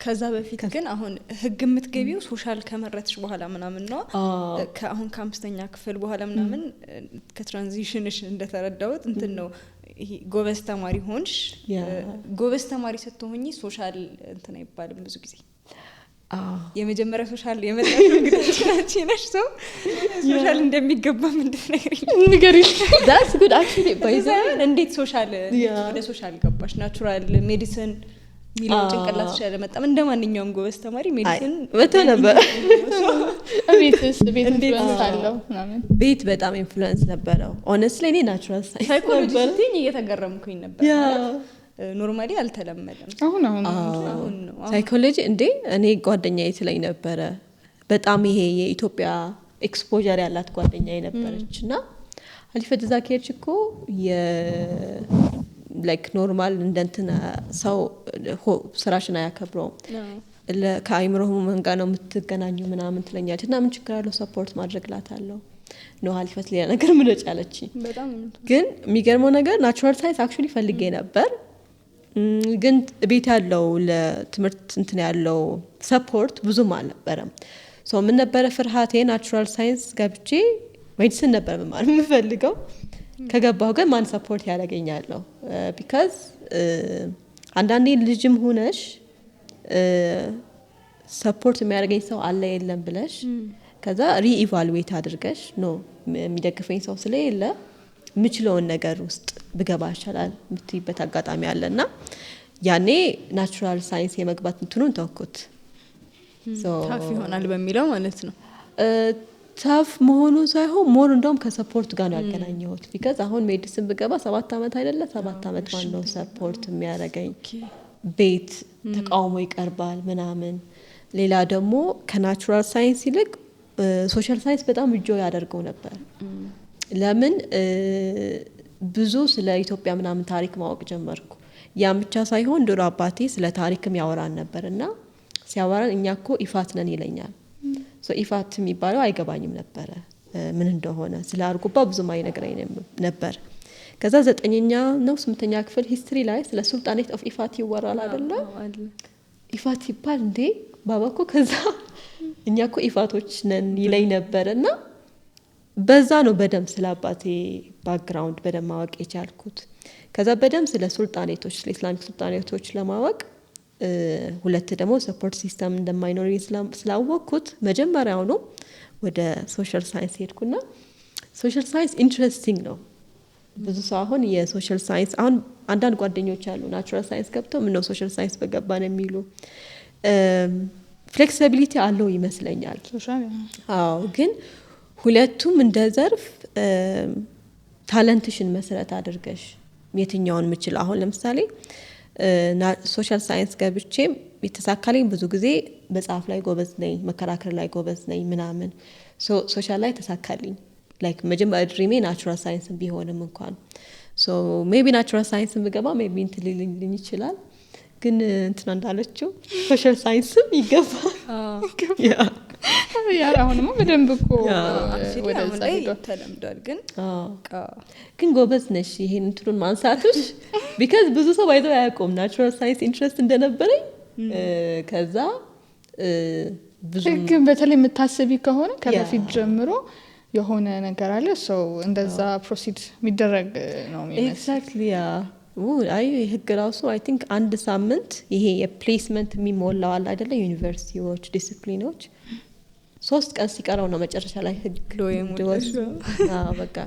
ከዛ በፊት ግን አሁን ህግ የምትገቢው ሶሻል ከመረጥሽ በኋላ ምናምን ነው። አሁን ከአምስተኛ ክፍል በኋላ ምናምን ከትራንዚሽንሽ እንደተረዳሁት እንትን ነው ይሄ ጎበዝ ተማሪ ሆንሽ። ጎበዝ ተማሪ ስትሆኚ ሶሻል እንትን አይባልም ብዙ ጊዜ። የመጀመሪያ ሶሻል የመጣው እንግዲህ ነሽ ሰው ሶሻል እንደሚገባ ንገሪኝ። that's good actually by the way እንዴት ሶሻል ወደ ሶሻል ገባሽ? ናቹራል ሜዲሲን ሚለው ጭንቅላት ይችላል መጣም እንደማንኛውም ጎበዝ ተማሪ ሜዲሲን ወጥቶ ነበር። ቤት ኢንፍሉዌንስ አለው ምናምን ቤት በጣም ኢንፍሉዌንስ ነበረው። ሆነስትሊ እኔ ናቹራል ሳይንስ ሳይኮሎጂ ስትኝ እየተገረምኩኝ ነበር። ኖርማሊ አልተለመደም። አሁን ነው ሳይኮሎጂ እንዴ እኔ ጓደኛዬ ትለኝ ነበረ በጣም ይሄ የኢትዮጵያ ኤክስፖዠር ያላት ጓደኛዬ ነበረች እና አሊፈት እዛ ከሄድሽ እኮ ላይክ ኖርማል እንደንትና ሰው ስራሽን አያከብረውም ከአይምሮ ህሙማን ጋር ነው የምትገናኙ ምናምን ትለኛለች እና ምን ችግር አለው ሰፖርት ማድረግ ላታለሁ ነው አሊፈት ሌላ ነገር ምለጭ አለችኝ። ግን የሚገርመው ነገር ናቹራል ሳይንስ አክቹሊ ፈልጌ ነበር ግን ቤት ያለው ለትምህርት እንትን ያለው ሰፖርት ብዙም አልነበረም። ሶ ምን ነበረ ፍርሃቴ ናቹራል ሳይንስ ገብቼ ሜዲሲን ነበር መማር የምፈልገው ከገባሁ ግን ማን ሰፖርት ያደርገኛለሁ ቢካዝ አንዳንዴ ልጅም ሆነሽ ሰፖርት የሚያደርገኝ ሰው አለ የለም ብለሽ ከዛ ሪኢቫሉዌት አድርገሽ ነው የሚደግፈኝ ሰው ስለሌለ የምችለውን ነገር ውስጥ ብገባ ይችላል የምትይበት አጋጣሚ አለና ያኔ ናቹራል ሳይንስ የመግባት እንትኑን ተውኩት። ታፍ ይሆናል በሚለው ማለት ነው። ታፍ መሆኑ ሳይሆን ሞር እንደውም ከሰፖርት ጋር ነው ያገናኘሁት ቢካዝ አሁን ሜዲሲን ብገባ 7 ዓመት አይደለ 7 ዓመት ዋናው ሰፖርት የሚያደርገኝ ቤት ተቃውሞ ይቀርባል ምናምን። ሌላ ደግሞ ከናቹራል ሳይንስ ይልቅ ሶሻል ሳይንስ በጣም እጆ ያደርገው ነበር። ለምን ብዙ ስለ ኢትዮጵያ ምናምን ታሪክ ማወቅ ጀመርኩ። ያን ብቻ ሳይሆን ድሮ አባቴ ስለ ታሪክም ያወራን ነበርና ሲያወራን እኛ እኮ ኢፋት ነን ይለኛል። ሶ ኢፋት የሚባለው አይገባኝም ነበረ ምን እንደሆነ ስለ አርጎባ ብዙም አይነግረኝ ነበር። ከዛ 9ኛ ነው 8ኛ ክፍል ሂስትሪ ላይ ስለ ሱልጣኔት ኦፍ ኢፋት ይወራል አይደለ? ኢፋት ይባል እንዴ ባባኮ ከዛ እኛ እኮ ኢፋቶች ነን ይለኝ ነበርና በዛ ነው በደም ስለ አባቴ ባክግራውንድ በደም ማወቅ የቻልኩት። ከዛ በደም ስለ ሱልጣኔቶች ስለ ኢስላሚክ ሱልጣኔቶች ለማወቅ ሁለት ደግሞ ሰፖርት ሲስተም እንደማይኖር ስላወቅኩት መጀመሪያው ነው ወደ ሶሻል ሳይንስ ሄድኩና ሶሻል ሳይንስ ኢንትረስቲንግ ነው። ብዙ ሰው አሁን የሶሻል ሳይንስ አሁን አንዳንድ ጓደኞች አሉ ናቹራል ሳይንስ ገብተው ምን ነው ሶሻል ሳይንስ በገባን የሚሉ ፍሌክሲቢሊቲ አለው ይመስለኛል። አዎ ግን ሁለቱም እንደ ዘርፍ ታለንትሽን መሰረት አድርገሽ የትኛውን ምችል አሁን ለምሳሌ ሶሻል ሳይንስ ገብቼም የተሳካለኝ ብዙ ጊዜ መጽሐፍ ላይ ጎበዝ ነኝ መከራከር ላይ ጎበዝ ነኝ ምናምን ሶሻል ላይ ተሳካልኝ ላይክ መጀመሪያ ድሪሜ ናቹራል ሳይንስ ቢሆንም እንኳን ሶ ሜቢ ናቹራል ሳይንስ ብገባ ሜቢ እንትን ሊልኝ ይችላል ግን እንትና እንዳለችው ሶሻል ሳይንስም ይገባል። ያ አሁንማ በደንብ እኮ ወደዛ ተለምዷል። ግን ጎበዝ ነሽ ይሄን እንትኑን ማንሳትሽ ቢካዝ ብዙ ሰው ባይዘው አያውቁም ናቹራል ሳይንስ ኢንትረስት እንደነበረኝ። ከዛ ብዙ ግን በተለይ የምታስቢ ከሆነ ከበፊት ጀምሮ የሆነ ነገር አለ ሰው እንደዛ ፕሮሲድ የሚደረግ ነው የሚመስለው። ኤግዛክትሊ አይ ህግ ራሱ አይ ቲንክ አንድ ሳምንት ይሄ የፕሌስመንት የሚሞላው አለ አይደለ ዩኒቨርሲቲዎች ዲሲፕሊኖች 3 ቀን ሲቀረው ነው መጨረሻ ላይ ህግ ድወስ በቃ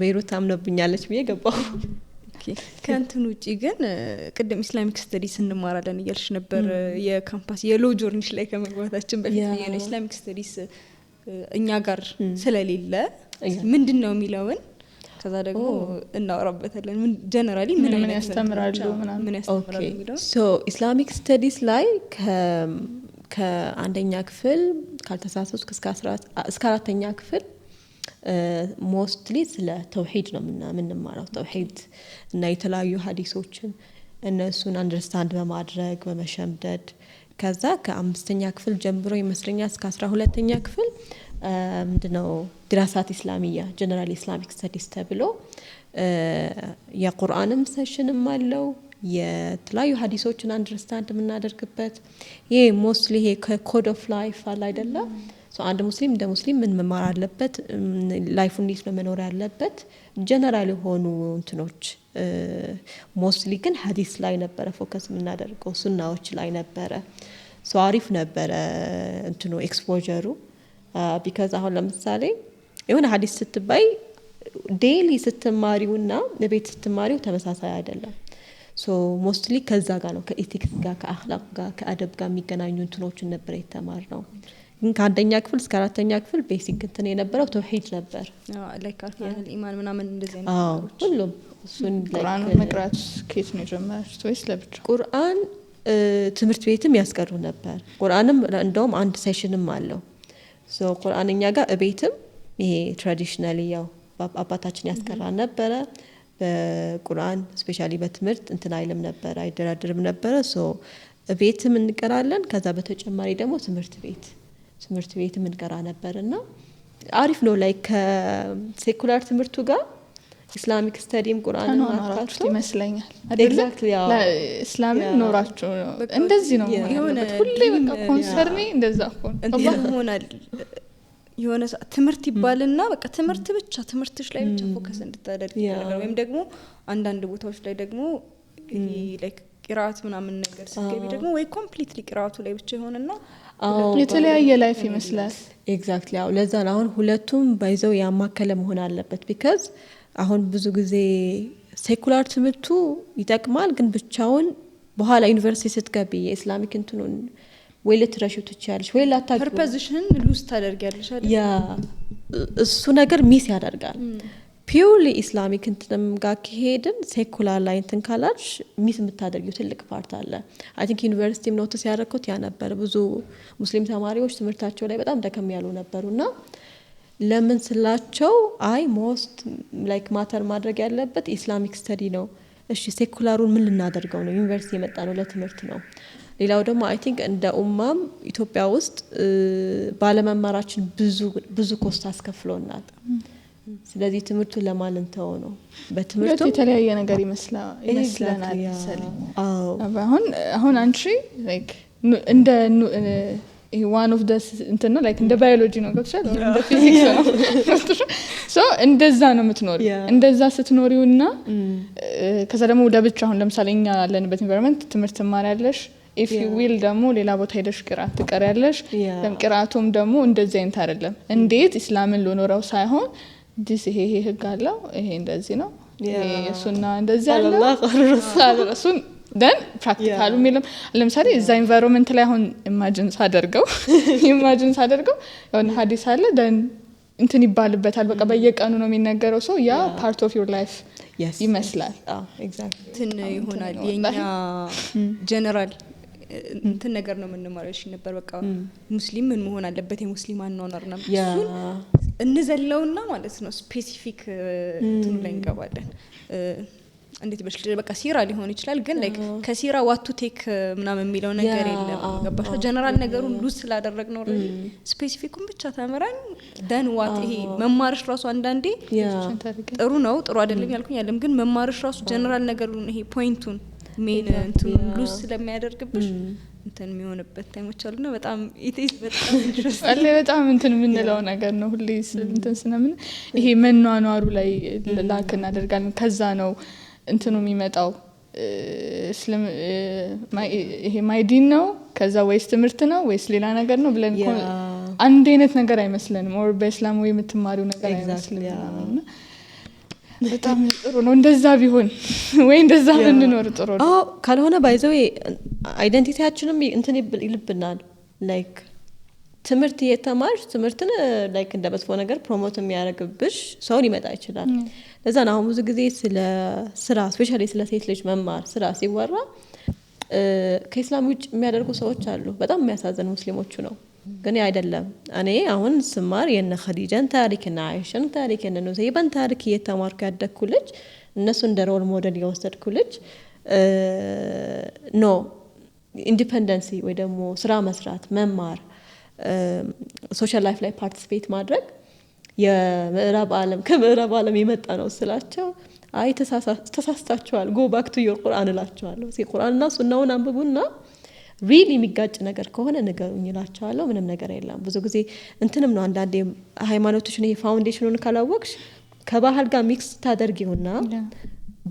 ቤይሩት አምነብኛለች ብዬ ገባሁ። ከእንትን ውጪ ግን ቅድም ኢስላሚክ ስተዲስ እንማራለን እያልሽ ነበር የካምፓስ የሎ ጆርኒሽ ላይ ከመግባታችን በፊት የኢስላሚክ ስተዲስ እኛ ጋር ስለሌለ ምንድነው የሚለውን ከዛ ደግሞ እናወራበታለን። ምን ጀነራሊ ምን ያስተምራሉ ምን ያስተምራሉ የሚለው ሶ ኢስላሚክ ስተዲስ ላይ ከአንደኛ ክፍል ካልተሳሳትኩ እስከ 4ኛ ክፍል ሞስትሊ ስለ ተውሂድ ነው የምንማረው። ተውሂድ እና የተለያዩ ሀዲሶችን እነሱን አንደርስታንድ በማድረግ በመሸምደድ ከዛ ከ5ኛ ክፍል ጀምሮ ይመስለኛል እስከ 12ኛ ክፍል ምንድነው ድራሳት ኢስላሚያ ጀነራል ኢስላሚክ ስተዲስ ተብሎ የቁርአንም ሴሽንም አለው የተለያዩ ሀዲሶችን አንደርስታንድ የምናደርግበት ይሄ ሞስትሊ ይሄ ከኮድ ኦፍ ላይፍ አለ አይደለ? አንድ ሙስሊም እንደ ሙስሊም ምን መማር አለበት ላይፉ እንዴት ነው መኖር ያለበት ጀነራል የሆኑ እንትኖች ሞስትሊ ግን ሀዲስ ላይ ነበረ ፎከስ የምናደርገው ሱናዎች ላይ ነበረ። አሪፍ ነበረ እንትኑ ኤክስፖዠሩ ቢካዝ አሁን ለምሳሌ የሆነ ሀዲስ ስትባይ ዴይሊ ስትማሪውና ለቤት ስትማሪው ተመሳሳይ አይደለም። ሞስትሊ ከዛ ጋር ነው ከኢቲክስ ጋር ከአኽላቅ ጋር ከአደብ ጋር የሚገናኙ እንትኖችን ነበር የተማርነው። ግን ከአንደኛ ክፍል እስከ 4ኛ ክፍል ቤሲክ እንትን የነበረው ተውሂድ ነበር። ላይክ አርካኑል ኢማን ምናምን እንደዚህ አይነት ነገሮች እሱን ቁርአን መቅራት ከየት ነው የጀመራችሁት ወይስ ለብቻ? ቁርአን ትምህርት ቤትም ያስቀሩ ነበር። ቁርአንም እንደውም አንድ ሴሽንም አለው። ሶ ቁርአን እኛ ጋር እቤትም ይሄ ትራዲሽናሊ ያው አባታችን ያስቀራ ነበረ። በቁርአን ስፔሻሊ በትምህርት እንትን አይልም ነበር፣ አይደራደርም ነበረ። ሶ ቤትም እንቀራለን። ከዛ በተጨማሪ ደግሞ ትምህርት ቤትም እንቀራ ነበርና አሪፍ ነው። ላይ ከሴኩላር ትምህርቱ ጋር ኢስላሚክ ስተዲም ቁርአንን ማካተት ይመስለኛል። ኤግዛክትሊ ያው እስላምን ኖራችሁ ነው እንደዚህ ነው የሆነ ሁሌ በቃ ኮንሰርኔ እንደዛ ሆናል። የሆነ ትምህርት ይባልና በቃ ትምህርትሽ ላይ ብቻ ፎከስ እንድታደርግ ይደረጋል። ወይም ደግሞ አንዳንድ ቦታዎች ላይ ደግሞ ላይክ ቂራአት ምናምን ነገር ሲገቢ ደግሞ ወይ ኮምፕሊትሊ ቂራአቱ ላይ ብቻ ይሆንና የተለያየ ላይፍ ይመስላል። ኤግዛክትሊ ያው ለዛ ነው አሁን ሁለቱም ባይዘው ያማከለ መሆን አለበት። ቢካዝ አሁን ብዙ ጊዜ ሴኩላር ትምህርቱ ይጠቅማል፣ ግን ብቻውን በኋላ ዩኒቨርሲቲ ስትገቢ የኢስላሚክ እንትኑን ወይ ልትረሺው ትችያለሽ ወይ ላታውቂው ፐርፐዝሽን ሉዝ ታደርጊያለሽ አይደል? ያ እሱ ነገር ሚስ ያደርጋል። ፒውርሊ ኢስላሚክ እንትንም ጋር ከሄድን ሴኩላር ላይ እንትን ካላልሽ ሚስ የምታደርጊው ትልቅ ፓርት አለ። አይ ቲንክ ዩኒቨርሲቲም ኖቲስ ያደረኩት ያ ነበር። ብዙ ሙስሊም ተማሪዎች ትምህርታቸው ላይ በጣም ደከም ያሉ ነበሩና ለምን ስላቸው አይ ሞስት ላይክ ማተር ማድረግ ያለበት ኢስላሚክ ስተዲ ነው። እሺ ሴኩላሩን ምን ልናደርገው ነው? ዩኒቨርሲቲ የመጣ ነው ለትምህርት ነው። ሌላው ደግሞ አይ ቲንክ እንደ ኡማም ኢትዮጵያ ውስጥ ባለመማራችን ብዙ ኮስት አስከፍሎናል። ስለዚህ ትምህርቱን ለማን ተው ነው? በትምህርቱ የተለያየ ነገር ይመስለናል መሰለኝ። አሁን አንቺ ላይክ እንደ one of the እንትን ነው ላይክ እንደ ባዮሎጂ ነው ገብቶሻል፣ እንደ ፊዚክስ ነው ገብቶሻል። ሶ እንደዛ ነው የምትኖሪ። እንደዛ ስትኖሪውና ከዛ ደግሞ ለብቻ አሁን ለምሳሌ እኛ ያለንበት ኢንቫይሮንመንት ትምህርት ትማሪያለሽ፣ if you will ደግሞ ሌላ ቦታ ሄደሽ ቅራአት ትቀሪያለሽ። ቅራአቱም ደግሞ እንደዚህ አይነት አይደለም። እንዴት ኢስላምን ልኖረው ሳይሆን ዲስ ይሄ ህግ አለው፣ ይሄ እንደዚህ ነው፣ ይሄ ሱና እንደዚህ አለው ረሱን ደን ፕራክቲካሉ የሚለም ለምሳሌ እዛ ኢንቫይሮንመንት ላይ አሁን ኢማጂን ሳደርገው የሆነ ሀዲስ አለ ደን እንትን ይባልበታል። በቃ በየቀኑ ነው የሚነገረው። ሰው ያ ፓርት ኦፍ ዩር ላይፍ ይመስላል። እንትን ይሆናል። የኛ ጀነራል እንትን ነገር ነው የምንማረው ነበር። በቃ ሙስሊም ምን መሆን አለበት የሙስሊም አኗኗር ነው እሱን እንዘለውና ማለት ነው ስፔሲፊክ እንትኑ ላይ እንገባለን። እንዴት በሽ በቃ ሲራ ሊሆን ይችላል፣ ግን ላይክ ከሲራ ዋቱ ቴክ ምናምን የሚለው ነገር የለም። ገባሽ? ጀነራል ነገሩን ሉዝ ስላደረግ ነው ስፔሲፊኩን ብቻ ተምረን ደን ዋት ይሄ መማርሽ ራሱ አንዳንዴ ጥሩ ነው ጥሩ አይደለም ያልኩኝ አይደለም፣ ግን መማርሽ ራሱ ጀነራል ነገሩን ይሄ ፖይንቱን ሜን እንትን ሉዝ ስለሚያደርግብሽ እንትን የሚሆንበት ታይሞች አሉና በጣም በጣም እንትን የምንለው ነገር ነው ሁሌ እንትን ስለምን ይሄ መኗኗሩ ላይ ላክ እናደርጋለን። ከዛ ነው እንትኑ የሚመጣው ይሄ ማይዲን ነው ከዛ ወይስ ትምህርት ነው ወይስ ሌላ ነገር ነው ብለን አንድ አይነት ነገር አይመስለንም። ኦር በእስላም ወይ የምትማሪው ነገር አይመስልም። በጣም ጥሩ ነው እንደዛ ቢሆን ወይ እንደዛ ብንኖር ጥሩ ነው። ካልሆነ ባይዘው አይደንቲቲያችንም እንትን ይልብናል። ላይክ ትምህርት የተማርሽ ትምህርትን ላይክ እንደ መጥፎ ነገር ፕሮሞት የሚያደርግብሽ ሰው ሊመጣ ይችላል። ለዛ ነው አሁን ብዙ ጊዜ ስለ ስራ ስፔሻሊ ስለ ሴት ልጅ መማር ስራ ሲወራ ከኢስላም ውጭ የሚያደርጉ ሰዎች አሉ። በጣም የሚያሳዝን ሙስሊሞቹ ነው። ግን አይደለም። እኔ አሁን ስማር የነ ኸዲጃን ታሪክና አይሻን ታሪክ የነ ኑዘይባን ታሪክ እየተማርኩ ያደግኩ ልጅ እነሱ እንደ ሮል ሞዴል የወሰድኩ ልጅ ኖ ኢንዲፔንደንሲ ወይ ደግሞ ስራ መስራት መማር ሶሻል ላይፍ ላይ ፓርቲሲፔት ማድረግ የምዕራብ ዓለም ከምዕራብ ዓለም የመጣ ነው ስላቸው አይ ተሳስታችኋል ጎ ባክ ቱ ዮር ቁርአን እላቸዋለሁ። ቁርአንና ሱናውን አንብቡና ሪሊ የሚጋጭ ነገር ከሆነ ንገሩኝ እላቸዋለሁ። ምንም ነገር የለም። ብዙ ጊዜ እንትንም ነው አንዳንዴ ሃይማኖቶችን ይሄ ፋውንዴሽኑን ካላወቅሽ ከባህል ጋር ሚክስ ታደርጊውና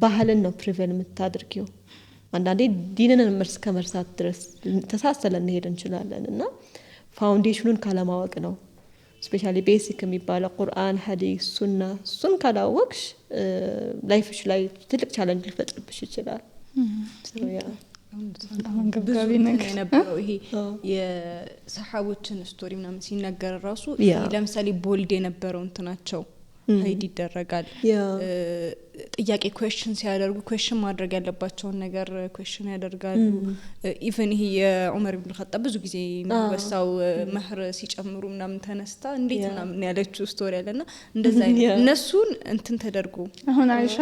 ባህልን ነው ፕሪቨል የምታደርጊው። አንዳንዴ ዲንን ከመርሳት ድረስ ተሳሰለን እንሄድ እንችላለን እና ፋውንዴሽኑን ካለማወቅ ነው ስፔሻሊ ቤሲክ የሚባለው ቁርአን ሐዲስ ሱና እሱን ካላወቅሽ ላይፍሽ ላይ ትልቅ ቻሌንጅ ሊፈጥርብሽ ይችላል። ብዙ የነበረው ይሄ የሰሃቦችን ስቶሪ ምናምን ሲነገር ራሱ ለምሳሌ ቦልድ የነበረው እንትናቸው ሀይድ ይደረጋል። ጥያቄ ኩዌስችን ሲያደርጉ ኩዌስችን ማድረግ ያለባቸውን ነገር ኩዌስችን ያደርጋሉ። ኢቨን ይሄ የዑመር ኢብኑ ኸጣብ ብዙ ጊዜ የሚወሳው መህር ሲጨምሩ ምናምን ተነስታ እንዴት ምናምን ያለችው ስቶሪ አለና እንደዛ እነሱን እንትን ተደርጎ አሁን አይሻ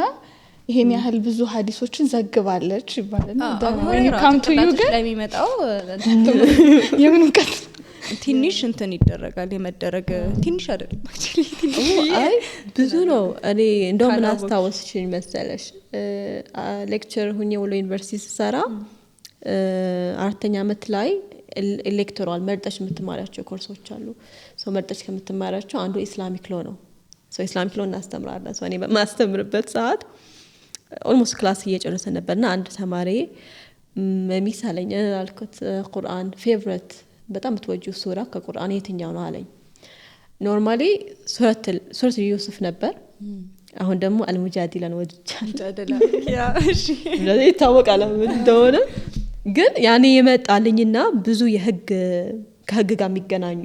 ይሄን ያህል ብዙ ሀዲሶችን ዘግባለች ይባላል። ካምቱ ዩ ግን ለሚመጣው የምን ቀጥ ትንሽ እንትን ይደረጋል። የመደረግ ትንሽ አይደለም አይ ብዙ ነው። እኔ እንደው ምን አስታወስሽኝ መሰለሽ ሌክቸር ሁኜ ወሎ ዩኒቨርሲቲ ስሰራ 4ኛ አመት ላይ ኤሌክቶራል መርጠሽ የምትማሪያቸው ኮርሶች አሉ። ሶ መርጠሽ ከምትማሪያቸው አንዱ ኢስላሚክ ሎ ነው። ሶ ኢስላሚክ ሎ እናስተምራለን። ሶ እኔ በማስተምርበት ሰዓት ኦልሞስት ክላስ እየጨረሰ ነበርና አንድ ተማሪ ሚሳለኝ አልኩት ቁርአን ፌቨሪት በጣም የምትወጂው ሱራ ከቁርአን የትኛው ነው አለኝ። ኖርማሊ ሱረት ዩሱፍ ነበር። አሁን ደግሞ አልሙጃዲላን ወድቻለሁ። ስለዚህ ይታወቃል ምን እንደሆነ። ግን ያኔ የመጣልኝና ብዙ ከህግ ጋር የሚገናኙ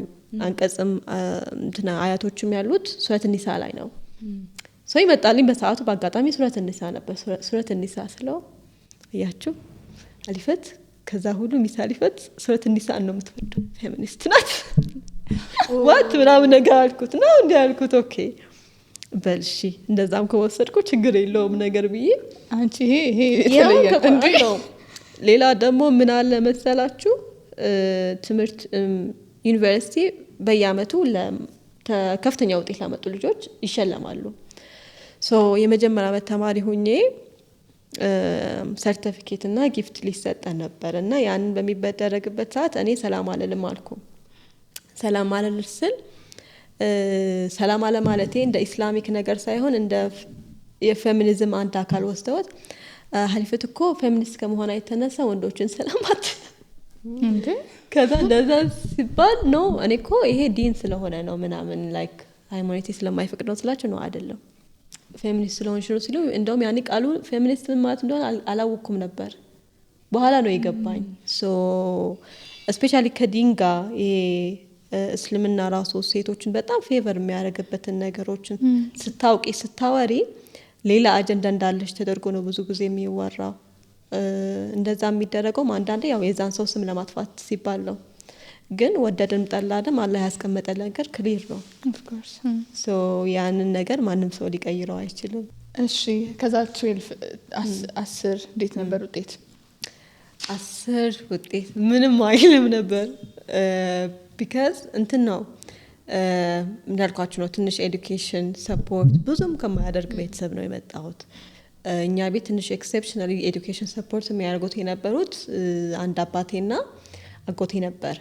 አንቀጽም እንትና አያቶችም ያሉት ሱረት ኒሳ ላይ ነው። ሰው ይመጣልኝ በሰዓቱ በአጋጣሚ ሱረት ኒሳ ነበር። ሱረት ኒሳ ስለው እያችሁ አሊፈት ከዛ ሁሉ ሚሳሊፈት ሱረት ኒሳ ነው የምትወደው ፌሚኒስት ናት ዋት ምናምን ነገር አልኩት ነው እንዴ አልኩት። ኦኬ በልሺ እንደዛም ከወሰድኩ ችግር የለውም ነገር ብዬ አንቺ ይሄ የተለየ ነው። ሌላ ደግሞ ምን አለ መሰላችሁ ትምህርት ዩኒቨርሲቲ በየአመቱ ከፍተኛ ውጤት ላመጡ ልጆች ይሸለማሉ። ሶ የመጀመሪያ አመት ተማሪ ሆኜ ሰርቲፊኬት እና ጊፍት ሊሰጠን ነበር እና ያንን በሚበደረግበት ሰዓት እኔ ሰላም አለልም አልኩ። ሰላም አለል ስል ሰላም አለ ማለቴ እንደ ኢስላሚክ ነገር ሳይሆን እንደ የፌሚኒዝም አንድ አካል ወስተውት ሀሊፈት እኮ ፌሚኒስት ከመሆኗ የተነሳ ወንዶችን ሰላማት እንዴ ከዛ እንደዛ ሲባል ነው እኔ እኮ ይሄ ዲን ስለሆነ ነው ምናምን ላይክ ሃይማኖቴ ስለማይፈቅድ ነው ስላችሁ ነው አይደለም ፌሚኒስት ስለሆንሽ ነው ሲሉ እንደውም ያኔ ቃሉ ፌሚኒስት ማለት እንደሆነ አላወኩም ነበር። በኋላ ነው የገባኝ። ሶ ስፔሻሊ ከዲን ጋር ይሄ እስልምና ራሱ ሴቶችን በጣም ፌቨር የሚያደርግበትን ነገሮችን ስታወሪ ሌላ አጀንዳ እንዳለሽ ተደርጎ ነው ብዙ ጊዜ የሚወራው። እንደዛ የሚደረገው አንዳንዴ ያው የዛን ሰው ስም ለማጥፋት ሲባል ነው። ግን ወደድም ጠላንም አላህ ያስቀመጠ ነገር ክሊር ነው። ኦፍ ኮርስ ሶ ያንን ነገር ማንም ሰው ሊቀይረው አይችልም። እሺ ከዛ 10 እንዴት ነበር ውጤት? 10 ውጤት ምንም አይልም ነበር። ቢካዝ እንትን ነው እንዳልኳችሁ ነው ትንሽ ኤዱኬሽን ሰፖርት ብዙም ከማያደርግ ቤተሰብ ነው የመጣሁት። እኛ ቤት ትንሽ ኤክሴፕሽናሊ ኤዱኬሽን ሰፖርት የሚያደርጉት የነበሩት አንድ አባቴና አጎቴ ነበር።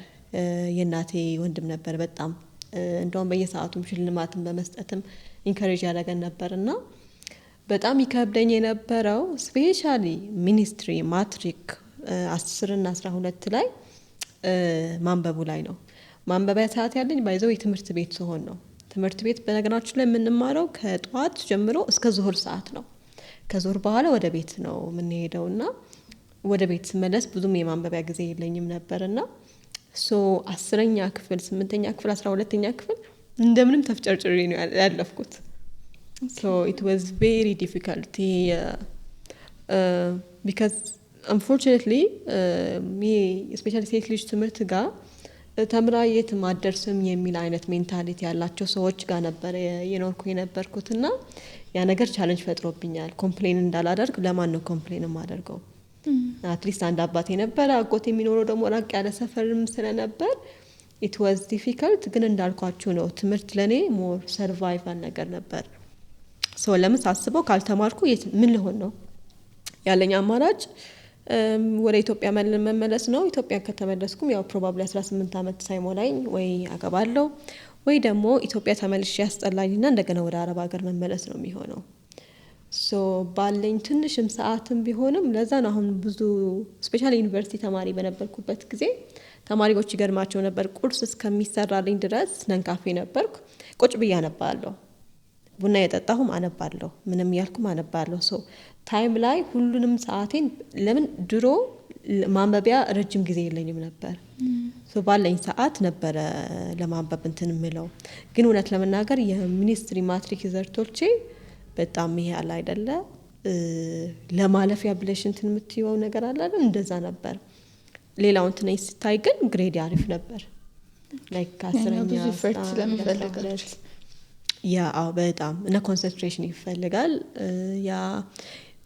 የእናቴ ወንድም ነበር። በጣም እንደውም በየሰዓቱም ሽልማትን በመስጠትም ኢንካሬጅ ያደረገን ነበርና በጣም ይከብደኝ የነበረው ስፔሻሊ ሚኒስትሪ ማትሪክ 10 እና 12 ላይ ማንበቡ ላይ ነው። ማንበቢያ ሰዓት ያለኝ ባይዘው የትምህርት ቤት ሲሆን ነው። ትምህርት ቤት በነገራችን ላይ የምንማረው ከጧት ጀምሮ እስከ ዙሁር ሰዓት ነው። ከዙሁር በኋላ ወደ ቤት ነው የምንሄደውና ወደ ቤት ስመለስ ብዙም የማንበቢያ ጊዜ የለኝም ነበርና ሶ 10ኛ ክፍል 8ኛ ክፍል 12ኛ ክፍል እንደምንም ተፍጨርጭሬ ነው ያለፍኩት። ሶ it was very difficult because unfortunately especially ሴት ልጅ ትምህርት ጋር ተምራ የትም አትደርስም የሚል አይነት ሜንታሊቲ ያላቸው ሰዎች ጋር ነበር የኖርኩ የነበርኩትና ያ ነገር ቻሌንጅ ፈጥሮብኛል። ኮምፕሌን እንዳላደርግ ለማን ነው ኮምፕሌን የማደርገው? አትሊስት አንድ አባቴ ነበር። አጎቴ የሚኖረው ደግሞ ራቅ ያለ ሰፈርም ስለነበር it was difficult። ግን እንዳልኳችሁ ነው ትምህርት ለኔ ሞር ሰርቫይቫል ነገር ነበር። ሶ ለምን ሳስበው ካልተማርኩ ምን ልሆን ነው ያለኝ አማራጭ ወደ ኢትዮጵያ መመለስ ነው። ኢትዮጵያ ከተመለስኩም ያው ፕሮባብሊ 18 አመት ሳይሞላኝ ወይ አገባለሁ ወይ ደግሞ ኢትዮጵያ ተመልሼ ያስጠላኝና እንደገና ወደ አረብ ሀገር መመለስ ነው የሚሆነው። ሶ ባለኝ ትንሽም ሰዓትም ቢሆንም ለዛ ነው አሁን ብዙ ስፔሻሊ ዩኒቨርሲቲ ተማሪ በነበርኩበት ጊዜ ተማሪዎች ይገርማቸው ነበር። ቁርስ እስከሚሰራልኝ ድረስ ነንካፌ ነበርኩ። ቁጭ ብዬ አነባለሁ። ቡና የጠጣሁም አነባለሁ። ምንም ያልኩም አነባለሁ። ሶ ታይም ላይ ሁሉንም ሰዓቴን ለምን ድሮ ማንበቢያ ረጅም ጊዜ የለኝም ነበር። ባለኝ ሰዓት ነበረ ለማንበብ እንትን ምለው። ግን እውነት ለመናገር የሚኒስትሪ ማትሪክ ሪዘልቶቼ በጣም ይሄ አለ አይደለ ለማለፊያ ብለሽ እንትን የምትይው ነገር አለ አይደል እንደዛ ነበር። ሌላው እንትን ሲታይ ግን ግሬድ አሪፍ ነበር። ላይክ 10ኛ ስለምፈልጋለች በጣም እና ኮንሰንትሬሽን ይፈልጋል። ያ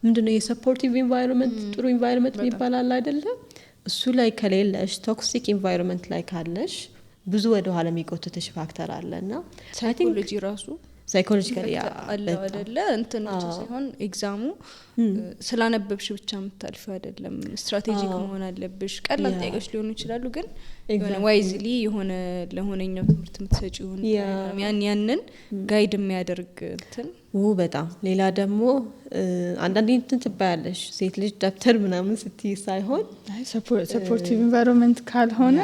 ምንድነው የሰፖርቲቭ ኢንቫይሮንመንት ጥሩ ኢንቫይሮንመንት ይባላል አይደለ እሱ ላይ ከሌለሽ ቶክሲክ ኢንቫይሮንመንት ላይ ካለሽ ብዙ ወደ ኋላ የሚጎትትሽ ፋክተር አለና ሳይኮሎጂ ራሱ ሳይኮሎጂካሊ አለው አይደለ እንትን ብቻ ሳይሆን ኤግዛሙ ስላነበብሽ ብቻ የምታልፊው አይደለም። ስትራቴጂክ መሆን አለብሽ። ቀላል ጥያቄዎች ሊሆኑ ይችላሉ ግን የሆነ ዋይዝሊ የሆነ ለሆነኛው ትምህርት የምትሰጪው ያንን ጋይድ የሚያደርግ እንትን በጣም ሌላ ደግሞ አንዳንዴ እንትን ትባያለሽ ሴት ልጅ ደብተር ምናምን ስትይ ሳይሆን ሰፖርቲቭ ኢንቫይሮንመንት ካልሆነ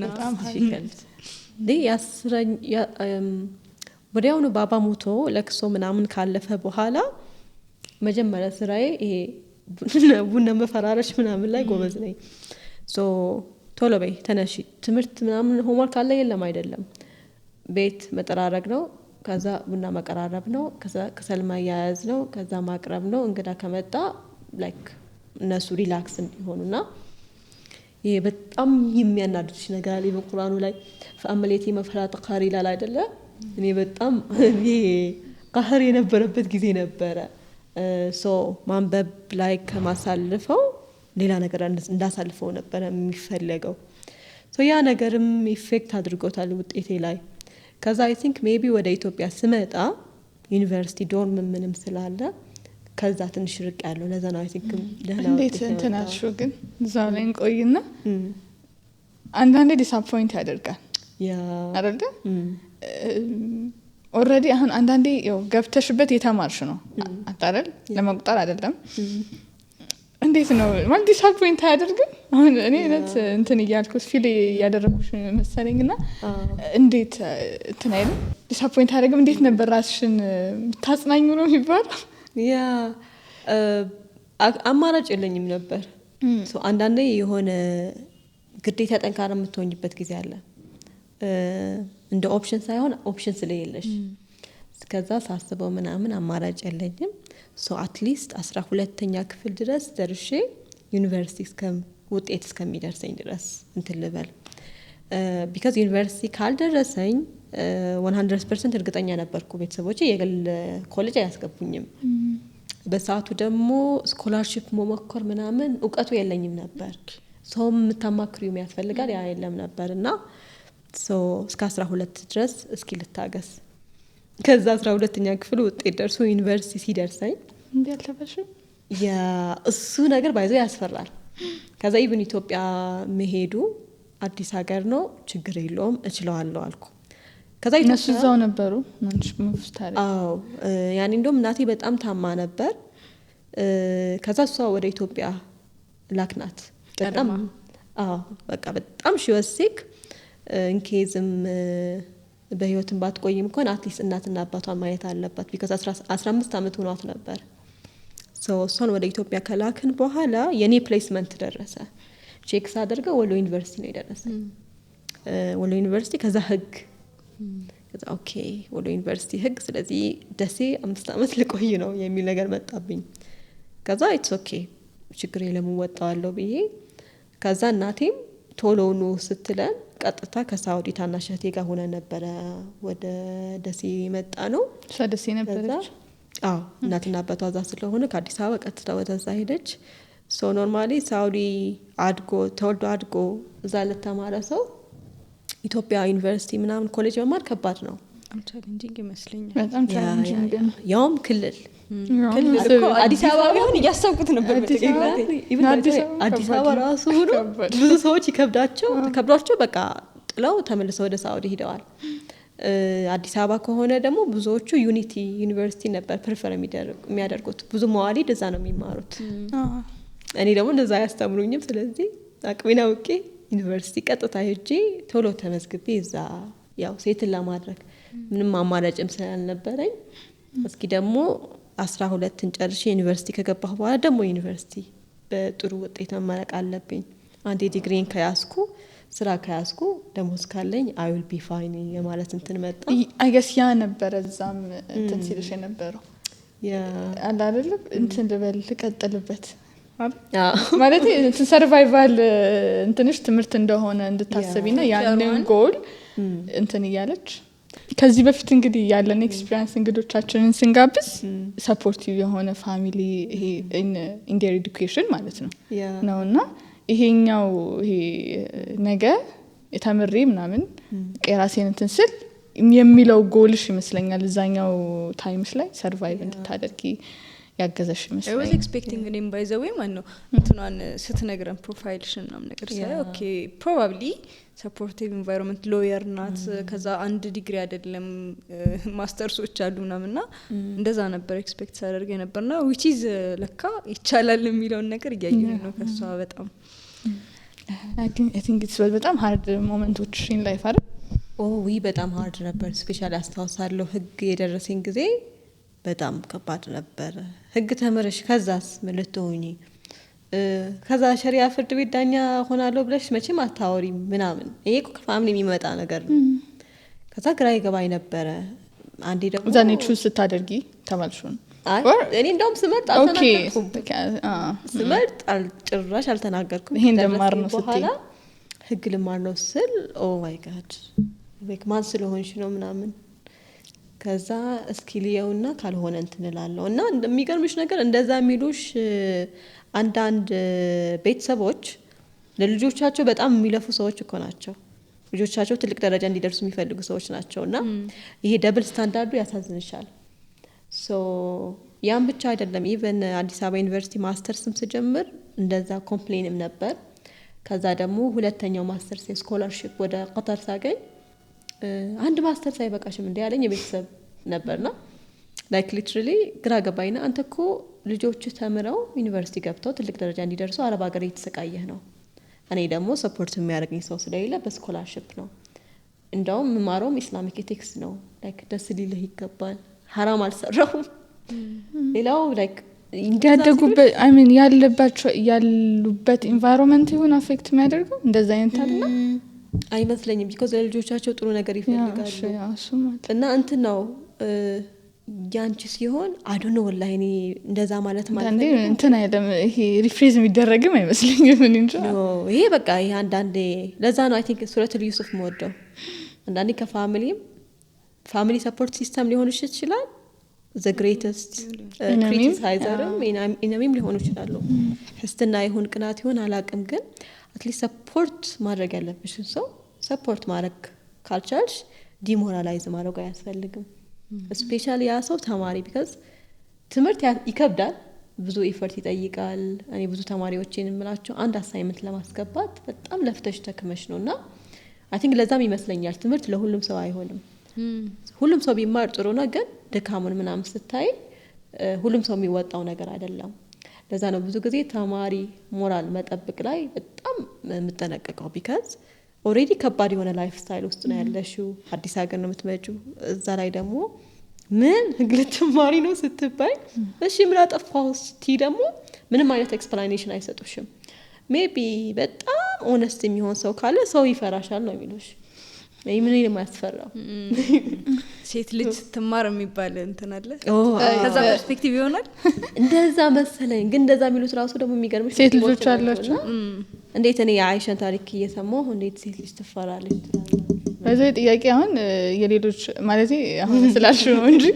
በጣም ወዲያውኑ ባባ ሞቶ ለቅሶ ምናምን ካለፈ በኋላ መጀመሪያ ስራዬ ይሄ ቡና መፈራረሽ ምናምን ላይ ጎበዝ ነኝ። ቶሎ በይ ተነሺ ትምህርት ምናምን ሆምወርክ አለ የለም አይደለም ቤት መጠራረግ ነው። ከዛ ቡና መቀራረብ ነው። ከዛ ከሰል ማያያዝ ነው። ከዛ ማቅረብ ነው። እንግዳ ከመጣ ላይክ እነሱ ሪላክስ እንዲሆኑና ይሄ በጣም የሚያናድድሽ ነገር አለ በቁርአኑ ላይ ፈአመሌቲ መፍራት ቃሪ ይላል አይደለ እኔ በጣም ይሄ ቃህር የነበረበት ጊዜ ነበረ። ማንበብ ላይ ከማሳልፈው ሌላ ነገር እንዳሳልፈው ነበረ የሚፈለገው። ያ ነገርም ኢፌክት አድርጎታል ውጤቴ ላይ። ከዛ አይ ቲንክ ሜቢ ወደ ኢትዮጵያ ስመጣ ዩኒቨርሲቲ ዶርም ምንም ስላለ ከዛ ትንሽ ርቅ ያለው ለዛ ነው አይ ቲንክ ደህና እንዴት እንትን አልሽው ግን እዛው ላይ እንቆይና አንዳንዴ ዲስአፖይንት ያደርጋል አይደል ኦልሬዲ አሁን አንዳንዴ ያው ገብተሽበት የተማርሽ ነው አጣረል ለመቁጠር አይደለም እንዴት ነው ማለት ዲስአፖይንት አያደርግም? አሁን እኔ እለት እንትን እያልኩት ፊል ያደረኩሽ መሰለኝና እንዴት እንትን አይደል ዲስአፖይንት አያደርግም? እንዴት ነበር ራስሽን ታጽናኙ ነው የሚባለው? አማራጭ የለኝም ነበር። አንዳንዴ የሆነ ግዴታ ጠንካራ የምትሆኝበት ጊዜ አለ እንደ ኦፕሽን ሳይሆን ኦፕሽን ስለሌለሽ ከዛ ሳስበው ምናምን አማራጭ የለኝም። አትሊስት 12ኛ ክፍል ድረስ ደርሼ ዩኒቨርሲቲ ውጤት እስከሚደርሰኝ ድረስ እንትን ልበል። ቢካዝ ዩኒቨርሲቲ ካልደረሰኝ 100% እርግጠኛ ነበርኩ ቤተሰቦቼ የግል ኮሌጅ አያስገቡኝም። በሰዓቱ ደግሞ ስኮላርሺፕ መሞከር ምናምን እውቀቱ የለኝም ነበር። ሰውም የምታማክሪው የሚያስፈልጋል ያ የለም ነበር እና እስከ 12 ድረስ እስኪ ልታገስ። ከዛ 12ኛ ክፍል ውጤት ደርሶ ዩኒቨርሲቲ ሲደርሰኝ እንዴ አልተበሽም እሱ ነገር ባይዘው ያስፈራል። ከዛ ኢቭን ኢትዮጵያ መሄዱ አዲስ ሀገር ነው ችግር የለውም እችለዋለሁ አልኩ። ከዛ እነሱ እዛው ነበሩ ማንሽ ሙፍታሪ ያኔ እንደውም እናቴ በጣም ታማ ነበር። ከዛ እሷ ወደ ኢትዮጵያ ላክናት በጣም በቃ በጣም ሽወሲክ እንኬዝም በህይወትም ባትቆይም እንኳን አትሊስት እናትና አባቷን ማየት አለባት ቢካዝ 15 ዓመት ሆኗት ነበር። እሷን ወደ ኢትዮጵያ ከላክን በኋላ የኔ ፕሌስመንት ደረሰ። ቼክ ሳደርገው ወሎ ዩኒቨርሲቲ ነው የደረሰ። ወሎ ዩኒቨርሲቲ ከዛ ህግ ከዛ ኦኬ ወሎ ዩኒቨርሲቲ ህግ ስለዚህ ደሴ 5 ዓመት ልቆይ ነው የሚል ነገር መጣብኝ። ከዛ ኢትስ ኦኬ ችግር የለም ወጣዋለሁ ብዬ ከዛ እናቴም ቶሎኑ ስትለን ቀጥታ ከሳውዲ ታናሽ እህቴ ጋር ሆነ ነበረ ወደ ደሴ መጣ ነው። ደሴ ነበረች። እናትና አባቷ እዛ ስለሆነ ከአዲስ አበባ ቀጥታ ወደዛ ሄደች። ኖርማሊ ሳውዲ አድጎ ተወልዶ አድጎ እዛ ለተማረ ሰው ኢትዮጵያ ዩኒቨርሲቲ ምናምን ኮሌጅ መማር ከባድ ነው። ቻሌንጂንግ ይመስለኛል። በጣም ቻሌንጂንግ ያውም ክልል አዲስ አበባ ቢሆን እያሰብኩት ነበር። አዲስ አበባ ራሱ ሆኖ ብዙ ሰዎች ከብዷቸው በቃ ጥለው ተመልሰው ወደ ሳውዲ ሄደዋል። አዲስ አበባ ከሆነ ደግሞ ብዙዎቹ ዩኒቲ ዩኒቨርሲቲ ነበር ፕሪፈር የሚያደርጉት። ብዙ መዋሊድ እዛ ነው የሚማሩት። እኔ ደግሞ እንደዛ አያስተምሩኝም። ስለዚህ አቅሜን አውቄ ዩኒቨርሲቲ ቀጥታ ሄጄ ቶሎ ተመዝግቤ እዛ ያው ሴትን ለማድረግ ምንም አማራጭም ስላልነበረኝ እስኪ ደግሞ 12ን ጨርሼ ዩኒቨርሲቲ ከገባሁ በኋላ ደግሞ ዩኒቨርሲቲ በጥሩ ውጤት መመረቅ አለብኝ። አንዴ ዲግሪን ከያዝኩ ስራ ከያዝኩ ደሞዝ ካለኝ አይ ዊል ቢ ፋይን የማለት እንትን መጣ። አይ ገስ ያ ነበረ እዛም እንትን ሲልሽ የነበረው አለ አይደለም እንትን ልበል ልቀጥልበት ማለት ሰርቫይቫል እንትንሽ ትምህርት እንደሆነ እንድታስቢና ያንን ጎል እንትን እያለች ከዚህ በፊት እንግዲህ ያለን ኤክስፒሪየንስ እንግዶቻችንን ስንጋብዝ ሰፖርቲቭ የሆነ ፋሚሊ ይሄ ኢን ዴር ኤዱኬሽን ማለት ነውና ይሄኛው ይሄ ነገ የተምሬ ምናምን የራሴን እንትን ስል የሚለው ጎልሽ ይመስለኛል እዛኛው ታይምስ ላይ ሰርቫይቭ እንድታደርጊ ያገዘሽ ይመስለኛል። I was expecting እኔም by the way ማነው እንትኗን ስትነግረን ፕሮፋይልሽን ምናምን ነገር ሳይ ኦኬ ፕሮባብሊ ሰፖርቲቭ ኢንቫይሮንመንት ሎየር ናት ከዛ አንድ ዲግሪ አይደለም ማስተርሶች አሉ ምናምንና እንደዛ ነበር ኤክስፔክት ሳደርግ የነበርና which is ለካ ይቻላል የሚለውን ነገር እያየሁ ነው ከሷ በጣም I think it's በጣም ሃርድ ሞመንቶች in life አይደል? ዊ በጣም ሃርድ ነበር። ስፔሻሊ አስታውሳለሁ ህግ የደረሰኝ ጊዜ በጣም ከባድ ነበር። ህግ ተመረሽ ከዛስ ምን ልትሆኚ ከዛ ሸሪያ ፍርድ ቤት ዳኛ ሆናለሁ ብለሽ መቼም አታወሪም ምናምን ይሄ እኮ ከፋሚሊ የሚመጣ ነገር ነው። ከዛ ግራ ይገባኝ ነበረ። አንዴ ደግሞ ዛኔ ቹዝ ስታደርጊ ተባልሽውን እኔ እንደውም ስመርጥ አልተናገርኩም። ስመርጥ ጭራሽ አልተናገርኩም። ይሄን እንደማር ነው በኋላ ህግ ልማር ነው ስል ኦ ማይ ጋድ ማን ስለሆንሽ ነው ምናምን ከዛ እስኪልየውና ካልሆነ እንትን እላለሁ እና እንደሚገርምሽ ነገር እንደዛ የሚሉሽ አንዳንድ ቤተሰቦች ለልጆቻቸው በጣም የሚለፉ ሰዎች እኮ ናቸው። ልጆቻቸው ትልቅ ደረጃ እንዲደርሱ የሚፈልጉ ሰዎች ናቸውና ይሄ ደብል ስታንዳርዱ ያሳዝንሻል። ሶ ያን ብቻ አይደለም ኢቨን አዲስ አበባ ዩኒቨርሲቲ ማስተርስም ስጀምር እንደዛ ኮምፕሌንም ነበር። ከዛ ደግሞ ሁለተኛው ማስተርስ ስኮላርሺፕ ወደ ቀጠር ሳገኝ አንድ ማስተርስ አይበቃሽም እንዴ ያለኝ የቤተሰብ ነበርና ላይክ ሊትራሊ ግራ ገባይና አንተ እኮ ልጆች ተምረው ዩኒቨርሲቲ ገብተው ትልቅ ደረጃ እንዲደርሱ አረብ ሀገር እየተሰቃየህ ነው። እኔ ደግሞ ሰፖርት የሚያደርገኝ ሰው ስለሌለ በስኮላርሺፕ ነው። እንደውም የምማረውም ኢስላሚክ ኤቲክስ ነው። ላይክ ደስ ሊልህ ይገባል። ሐራም አልሰራሁም። ሌላው ላይክ ያደጉበት አይ ሚን ያሉበት ኢንቫይሮንመንት ይሁን አፌክት የሚያደርገው እንደዛ አይነት አለ አይመስለኝም። ቢኮዝ ለልጆቻቸው ጥሩ ነገር ይፈልጋሉ እና እንትን ነው ያንቺ ሲሆን አዱነ ወላሂ እኔ እንደዛ ማለት አንዴ እንትን አይደለም ይሄ ሪፍሬዝ የሚደረግም አይመስለኝም ምን እንጃ ይሄ በቃ ይሄ አንዳንዴ ለዛ ነው አይ ቲንክ ሱረቱል ዩሱፍ መወደው አንዳንዴ ከፋሚሊ ሰፖርት ሲስተም ሊሆን ይችላል the greatest criticizer ኢነሚም ሊሆኑ ይችላሉ። ህስትና ይሁን ቅናት ይሁን አላቅም ግን አትሊስት ሰፖርት ማድረግ ያለብሽን ሰው ሰፖርት ማድረግ ካልቻልሽ ዲሞራላይዝ ማድረግ አያስፈልግም። ስፔሻሊ ያ ሰው ተማሪ ቢካዝ ትምህርት ይከብዳል፣ ብዙ ኢፈርት ይጠይቃል። እኔ ብዙ ተማሪዎችን የምላቸው አንድ አሳይመንት ለማስገባት በጣም ለፍተሽ ተክመሽ ነውና አይ ቲንክ ለዛም ይመስለኛል ትምህርት ለሁሉም ሰው አይሆንም። ሁሉም ሰው ቢማር ጥሩ ነው ግን ድካሙን ምናምን ስታይ ሁሉም ሰው የሚወጣው ነገር አይደለም። ለዛ ነው ብዙ ጊዜ ተማሪ ሞራል መጠበቅ ላይ በጣም የምጠነቀቀው ቢካዝ ኦሬዲ ከባድ የሆነ ላይፍ ስታይል ውስጥ ነው ያለሽው። አዲስ ሀገር ነው የምትመጪው። እዛ ላይ ደግሞ ምን ልትማሪ ነው ስትባይ እሺ ምን አጠፋው ስቲ ደግሞ ምንም አይነት ኤክስፕላኔሽን አይሰጡሽም። ሜቢ በጣም ኦነስት የሚሆን ሰው ካለ ሰው ይፈራሻል ነው የሚሉሽ። ምን የማያስፈራው ሴት ልጅ ስትማር የሚባል እንትን አለ። ከዛ ፐርስፔክቲቭ ይሆናል እንደዛ መሰለኝ። ግን እንደዛ የሚሉት ራሱ ደግሞ የሚገርምሽ ሴት ልጆች አላቸው። እንዴት እኔ የአይሻን ታሪክ እየሰማሁ እንዴት ሴት ልጅ ትፈራለች? በዚህ ጥያቄ አሁን የሌሎች ማለት አሁን ስላልሽ ነው እንጂ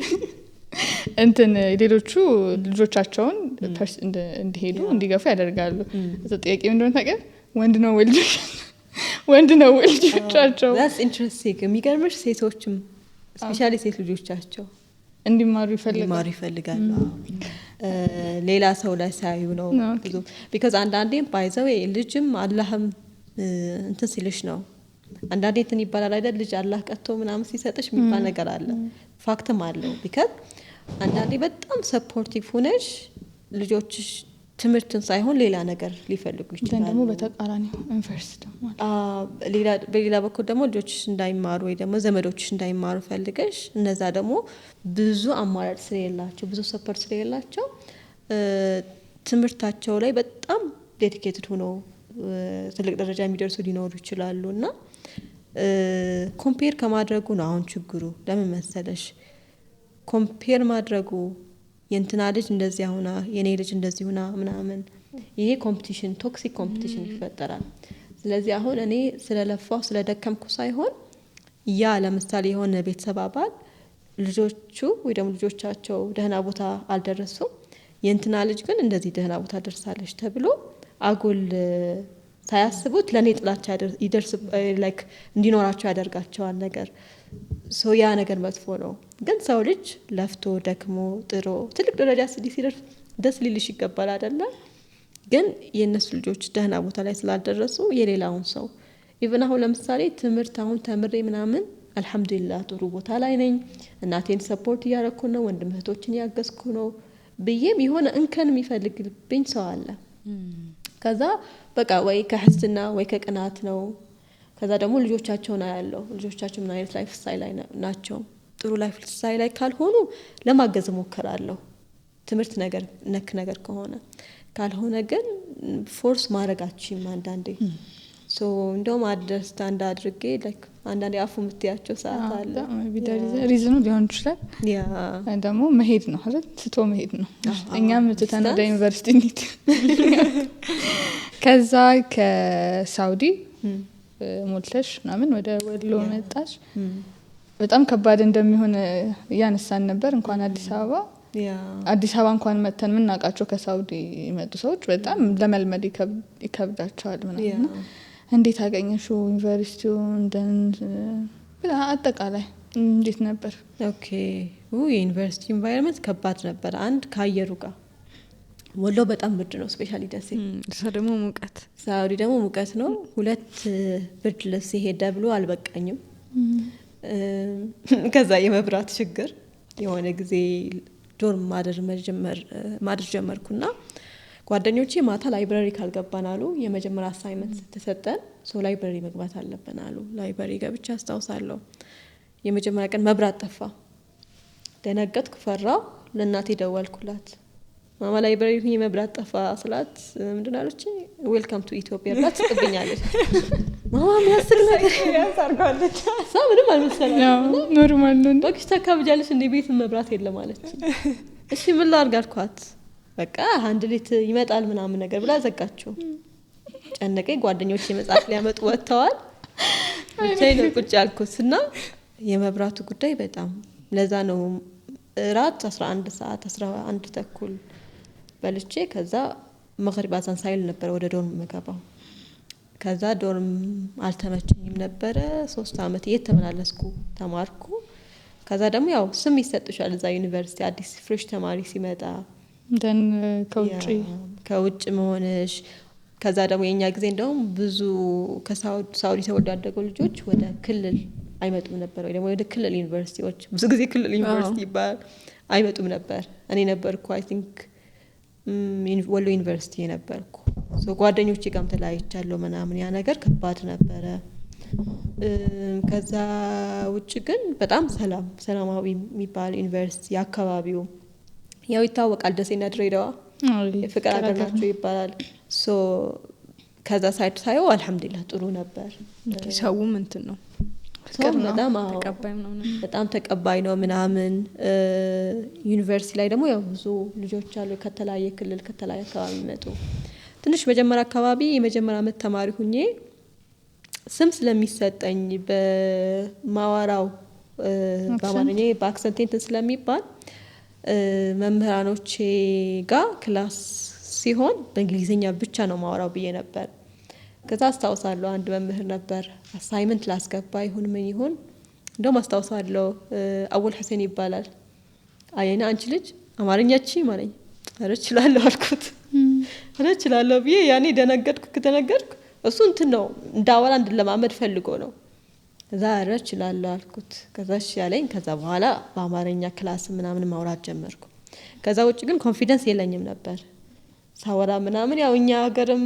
እንትን ሌሎቹ ልጆቻቸውን እንዲሄዱ እንዲገፉ ያደርጋሉ። እዛ ጥያቄ ምንድነው ታውቂያለሽ? ወንድ ነው ልጆቻቸው that's interesting። የሚገርምሽ ሴቶችም ስፔሻሊ ሴት ልጆቻቸው እንዲማሩ ይፈልጋሉ። ሌላ ሰው ላይ ሳዩ ነው ብዙ because አንዳንዴም ባይዘው ልጅም አላህም እንትን ሲልሽ ነው። አንዳንዴ እንትን ይባላል አይደል ልጅ አላህ ቀጥቶ ምናምን ሲሰጥሽ የሚባል ነገር አለ። ፋክትም አለው because አንዳንዴ በጣም ሰፖርቲቭ ሆነሽ ልጆችሽ ትምህርትን ሳይሆን ሌላ ነገር ሊፈልጉ ይችላሉ። ደግሞ በተቃራኒው ኢንቨርስ ደግሞ በሌላ በኩል ደግሞ ልጆችሽ እንዳይማሩ ወይ ደግሞ ዘመዶችሽ እንዳይማሩ ፈልገሽ እነዛ ደግሞ ብዙ አማራጭ ስለሌላቸው ብዙ ሰፖርት ስለሌላቸው ትምህርታቸው ላይ በጣም ዴዲኬትድ ሆነው ትልቅ ደረጃ የሚደርሱ ሊኖሩ ይችላሉ እና ኮምፔር ከማድረጉ ነው አሁን ችግሩ። ለምን መሰለሽ ኮምፔር ማድረጉ የእንትና ልጅ እንደዚህ ሆና የኔ ልጅ እንደዚህ ሆና ምናምን ይሄ ኮምፒቲሽን ቶክሲክ ኮምፒቲሽን ይፈጠራል። ስለዚህ አሁን እኔ ስለለፋው ስለደከምኩ ሳይሆን ያ ለምሳሌ የሆነ ቤተሰብ አባል ልጆቹ ወይ ደግሞ ልጆቻቸው ደህና ቦታ አልደረሱም የእንትና ልጅ ግን እንደዚህ ደህና ቦታ ደርሳለች ተብሎ አጉል ሳያስቡት ለኔ ጥላቻ ይደርስ ላይክ እንዲኖራቸው ያደርጋቸዋል ነገር ያ ነገር መጥፎ ነው። ግን ሰው ልጅ ለፍቶ ደክሞ ጥሮ ትልቅ ደረጃ ሲደርስ ደስ ሊልሽ ይገባል አይደለ? ግን የእነሱ ልጆች ደህና ቦታ ላይ ስላልደረሱ የሌላውን ሰው ኢቭን አሁን ለምሳሌ ትምህርት አሁን ተምሬ ምናምን አልহামዱሊላህ ጥሩ ቦታ ላይ ነኝ እናቴን ሰፖርት እያደረኩ ነው ወንድም እህቶችን ያገዝኩ ነው ብዬም የሆነ እንከን የሚፈልግብኝ ሰው አለ። ከዛ በቃ ወይ ከህስና ወይ ከቅናት ነው። ከዛ ደግሞ ልጆቻቸውን አያለው ልጆቻቸው ምን አይነት ላይፍ ስታይል ላይ ናቸው ጥሩ ላይፍ ስታይል ላይ ካልሆኑ ለማገዝ ሞከራለሁ ትምህርት ነገር ነክ ነገር ከሆነ ካልሆነ ግን ፎርስ ማድረጋችም አንዳንዴ እንደውም አንደርስታንድ አድርጌ ላይክ አንዳንዴ አፉ የምትያቸው ሰዓት አለ ሪዝኑ ሊሆን ይችላል ያ ደግሞ መሄድ ነው አይደል ትቶ መሄድ ነው። እኛም ትተን ወደ ዩኒቨርሲቲ እንሂድ ከዛ ከሳውዲ ሞልተሽ ምናምን ወደ ወሎ መጣሽ። በጣም ከባድ እንደሚሆን ያነሳን ነበር እንኳን አዲስ አበባ እንኳን መተን ምናቃቸው ከሳውዲ የመጡ ሰዎች በጣም ለመልመድ ይከብዳቸዋል ምናምን እንዴት አገኘሽው ዩኒቨርሲቲው አጠቃላይ እንዴት ነበር? ኦኬ የዩኒቨርሲቲ ኢንቫይሮንመንት ከባድ ነበር። አንድ ከአየሩ ጋር ወሎ በጣም ብርድ ነው ስፔሻሊ ደሴ ደግሞ ሙቀት ሳውዲ ደግሞ ሙቀት ነው። ሁለት ብርድ ልብስ ሄደ ብሎ አልበቃኝም። ከዛ የመብራት ችግር የሆነ ጊዜ ዶርም ማደር ጀመርኩና ጓደኞቼ ማታ ላይብረሪ ካልገባን አሉ የመጀመሪያ አሳይመንት ተሰጠን ላይብረሪ መግባት አለብን አሉ። ላይብረሪ ገብቼ አስታውሳለሁ የመጀመሪያ ቀን መብራት ጠፋ። ደነገጥኩ ፈራው። ለእናቴ ደወልኩላት ማማ ላይብረሪ ሁኚ መብራት ጠፋ ስላት ምንድን አለች ዌልካም ቱ ኢትዮጵያ ብላ ትስቅብኛለች። ማማ የሚያስቅ ነገር ያሳርጋለች ምንም አልመሰላትም ኖርማል ነው በቃ ተካብጃለች እንደ ቤት መብራት የለም ማለት እሺ ምን ላድርግ አልኳት። በቃ አንድ ሌት ይመጣል ምናምን ነገር ብላ ዘጋቸው። ጨነቀኝ። ጓደኞቼ መጽሐፍ ሊያመጡ ወጥተዋል ብቻዬን ቁጭ ያልኩትና የመብራቱ ጉዳይ በጣም ለዛ ነው ራት 11 ሰዓት 11 ተኩል በልቼ ከዛ መግሪብ አዛን ሳይል ነበር ወደ ዶርም መገባው። ከዛ ዶርም አልተመቸኝም ነበር 3 አመት እየተመላለስኩ ተማርኩ። ከዛ ደግሞ ያው ስም ይሰጥሻል እዛ ዩኒቨርሲቲ አዲስ ፍሬሽ ተማሪ ሲመጣ ደን ከውጭ መሆንሽ። ከዛ ደግሞ የኛ ጊዜ እንደውም ብዙ ከሳውዲ ተወዳደገው ልጆች ወደ ክልል አይመጡም ነበር ወይ ደግሞ ወደ ክልል ዩኒቨርሲቲዎች ብዙ ጊዜ ክልል ዩኒቨርሲቲ ይባላል አይመጡም ነበር። እኔ ነበርኩ አይ ቲንክ ወሎ ዩኒቨርሲቲ ነበርኩ። ጓደኞቼ ጋርም ተለያይቻለሁ ምናምን ያ ነገር ከባድ ነበረ። ከዛ ውጭ ግን በጣም ሰላማዊ የሚባል ዩኒቨርሲቲ አካባቢው ያው ይታወቃል ደሴና ድሬዳዋ የፍቅር ሀገር ናቸው ይባላል። ከዛ ሳይድ ሳየው አልহামዱሊላህ ጥሩ ነበር። ሰውም እንትን ነው በጣም ተቀባይ ነው ምናምን። ዩኒቨርሲቲ ላይ ደግሞ ያው ብዙ ልጆች አሉ ከተለያየ ክልል ከተለያየ አካባቢ መጡ። ትንሽ መጀመሪያ አካባቢ የመጀመሪያ አመት ተማሪ ሁኜ ስም ስለሚሰጠኝ በማዋራው በአማርኛ በአክሰንት እንትን ስለሚባል መምህራኖቼ ጋር ክላስ ሲሆን በእንግሊዘኛ ብቻ ነው ማወራው ብዬ ነበር። ከዛ አስታውሳለሁ አንድ መምህር ነበር አሳይመንት ላስገባ ይሁን ምን ይሁን እንደውም አስታውሳለሁ አወል ሁሴን ይባላል። አየና አንቺ ልጅ አማርኛቺ ማለኝ አረ እችላለሁ አልኩት። አረ እችላለሁ ብዬ ያኔ ደነገጥኩ እሱ እንትን ነው እንዳወራ እንድለማመድ ፈልጎ ነው። ከዛ አረ እችላለሁ አልኩት። ከዛ እሺ ያለኝ ከዛ በኋላ በአማርኛ ክላስ ምናምን ማውራት ጀመርኩ። ከዛ ውጭ ግን ኮንፊደንስ የለኝም ነበር ሳወራ ምናምን ያው እኛ ሀገርም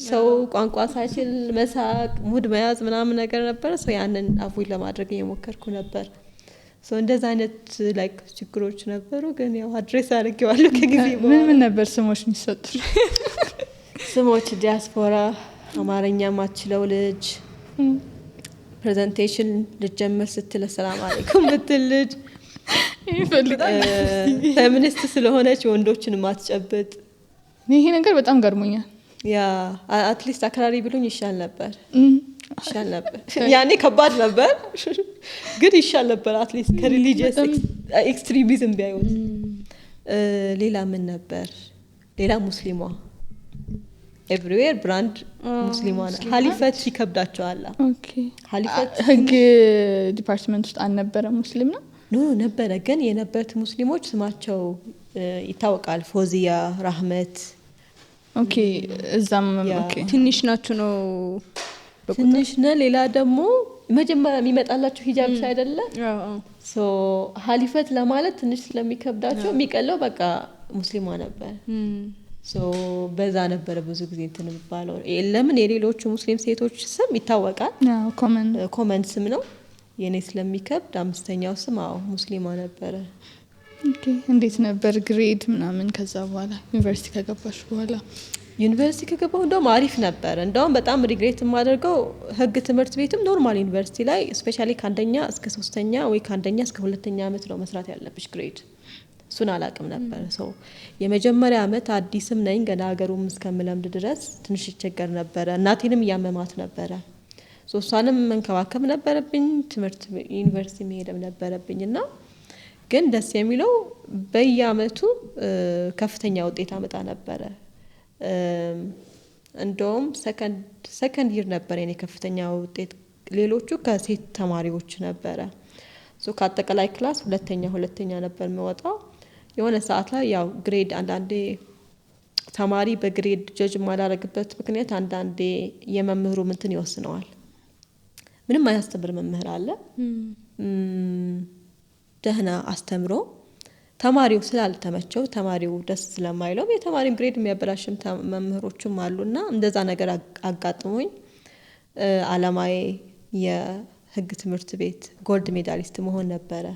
ሰው ቋንቋ ሳይችል መሳቅ ሙድ መያዝ ምናምን ነገር ነበር። ያንን አቮይድ ለማድረግ እየሞከርኩ ነበር። እንደዛ አይነት ላይክ ችግሮች ነበሩ። ግን ያው አድሬስ አድርጌዋለሁ ከጊዜ በኋላ። ምን ነበር ስሞች የሚሰጡት? ስሞች ዲያስፖራ አማርኛ ማትችለው ልጅ ፕሬዘንቴሽን ልጀምር ስትል ሰላም አለይኩም ምትል ልጅ ይፈልጋል። ፌሚኒስት ስለሆነች ወንዶችን ማትጨብጥ ይሄ ነገር በጣም ገርሞኛል። ያ አትሊስት አክራሪ ብሉኝ ይሻል ነበር ያኔ ከባድ ነበር ግን ይሻል ነበር አትሊስት ከሪሊጂየስ ኤክስትሪሚዝም ቢያዩት። ሌላ ምን ነበር? ሌላ ሙስሊሟ ኤቭሪዌር ብራንድ ሙስሊሟ ሀሊፈት ይከብዳቸዋል። ኦኬ ሀሊፈት ህግ ዲፓርትመንት ውስጥ አልነበረ ሙስሊም ነው? ኖ ነበረ፣ ግን የነበሩት ሙስሊሞች ስማቸው ይታወቃል። ፎዚያ፣ ራህመት። ኦኬ እዛም ኦኬ ትንሽ ናችሁ ነው ትንሽ ነ ሌላ ደግሞ መጀመሪያ የሚመጣላችሁ ሂጃብ አይደለ? ሶ ሀሊፈት ለማለት ትንሽ ስለሚከብዳቸው የሚቀለው በቃ ሙስሊሟ ነበር። ሶ በዛ ነበረ ብዙ ጊዜ እንትን የሚባለው። ለምን የሌሎቹ ሙስሊም ሴቶች ስም ይታወቃል፣ ኮመን ስም ነው። የኔ ስለሚከብድ አምስተኛው ስም ሙስሊሟ ነበረ። ኦኬ እንዴት ነበር ግሬድ ምናምን? ከዛ በኋላ ዩኒቨርሲቲ ከገባሽ በኋላ? ዩኒቨርሲቲ ከገባሁ እንደውም አሪፍ ነበር። እንደውም በጣም ሪግሬት የማደርገው ህግ ትምህርት ቤትም ኖርማል ዩኒቨርሲቲ ላይ ስፔሻሊ ከአንደኛ እስከ 3ኛ ወይ ከአንደኛ እስከ 2ኛ ዓመት ነው መስራት ያለብሽ ግሬድ። እሱን አላቅም ነበር። ሰው የመጀመሪያ ዓመት አዲስም ነኝ ገና ሀገሩም እስከምለምድ ድረስ ትንሽ ይቸገር ነበረ። እናቴንም እያመማት ነበረ። እሷንም መንከባከብ ነበረብኝ፣ ትምህርት ዩኒቨርሲቲ መሄድም ነበረብኝ እና ግን ደስ የሚለው በየአመቱ ከፍተኛ ውጤት አመጣ ነበረ። እንደውም ሰከንድ ይር ነበር የኔ ከፍተኛ ውጤት፣ ሌሎቹ ከሴት ተማሪዎች ነበረ። ከአጠቃላይ ክላስ ሁለተኛ ነበር የምወጣው። የሆነ ሰዓት ላይ ያው ግሬድ አንዳንዴ ተማሪ በግሬድ ጀጅ ማላረግበት ምክንያት አንዳንዴ የመምህሩ ምንትን ይወስነዋል። ምንም አያስተምር መምህር አለ ደህና አስተምሮ ተማሪው ስላልተመቸው ተማሪው ደስ ስለማይለው የተማሪም ግሬድ የሚያበላሽም መምህሮችም አሉና እንደዛ ነገር አጋጥሞኝ አላማዬ የህግ ትምህርት ቤት ጎልድ ሜዳሊስት መሆን ነበረ።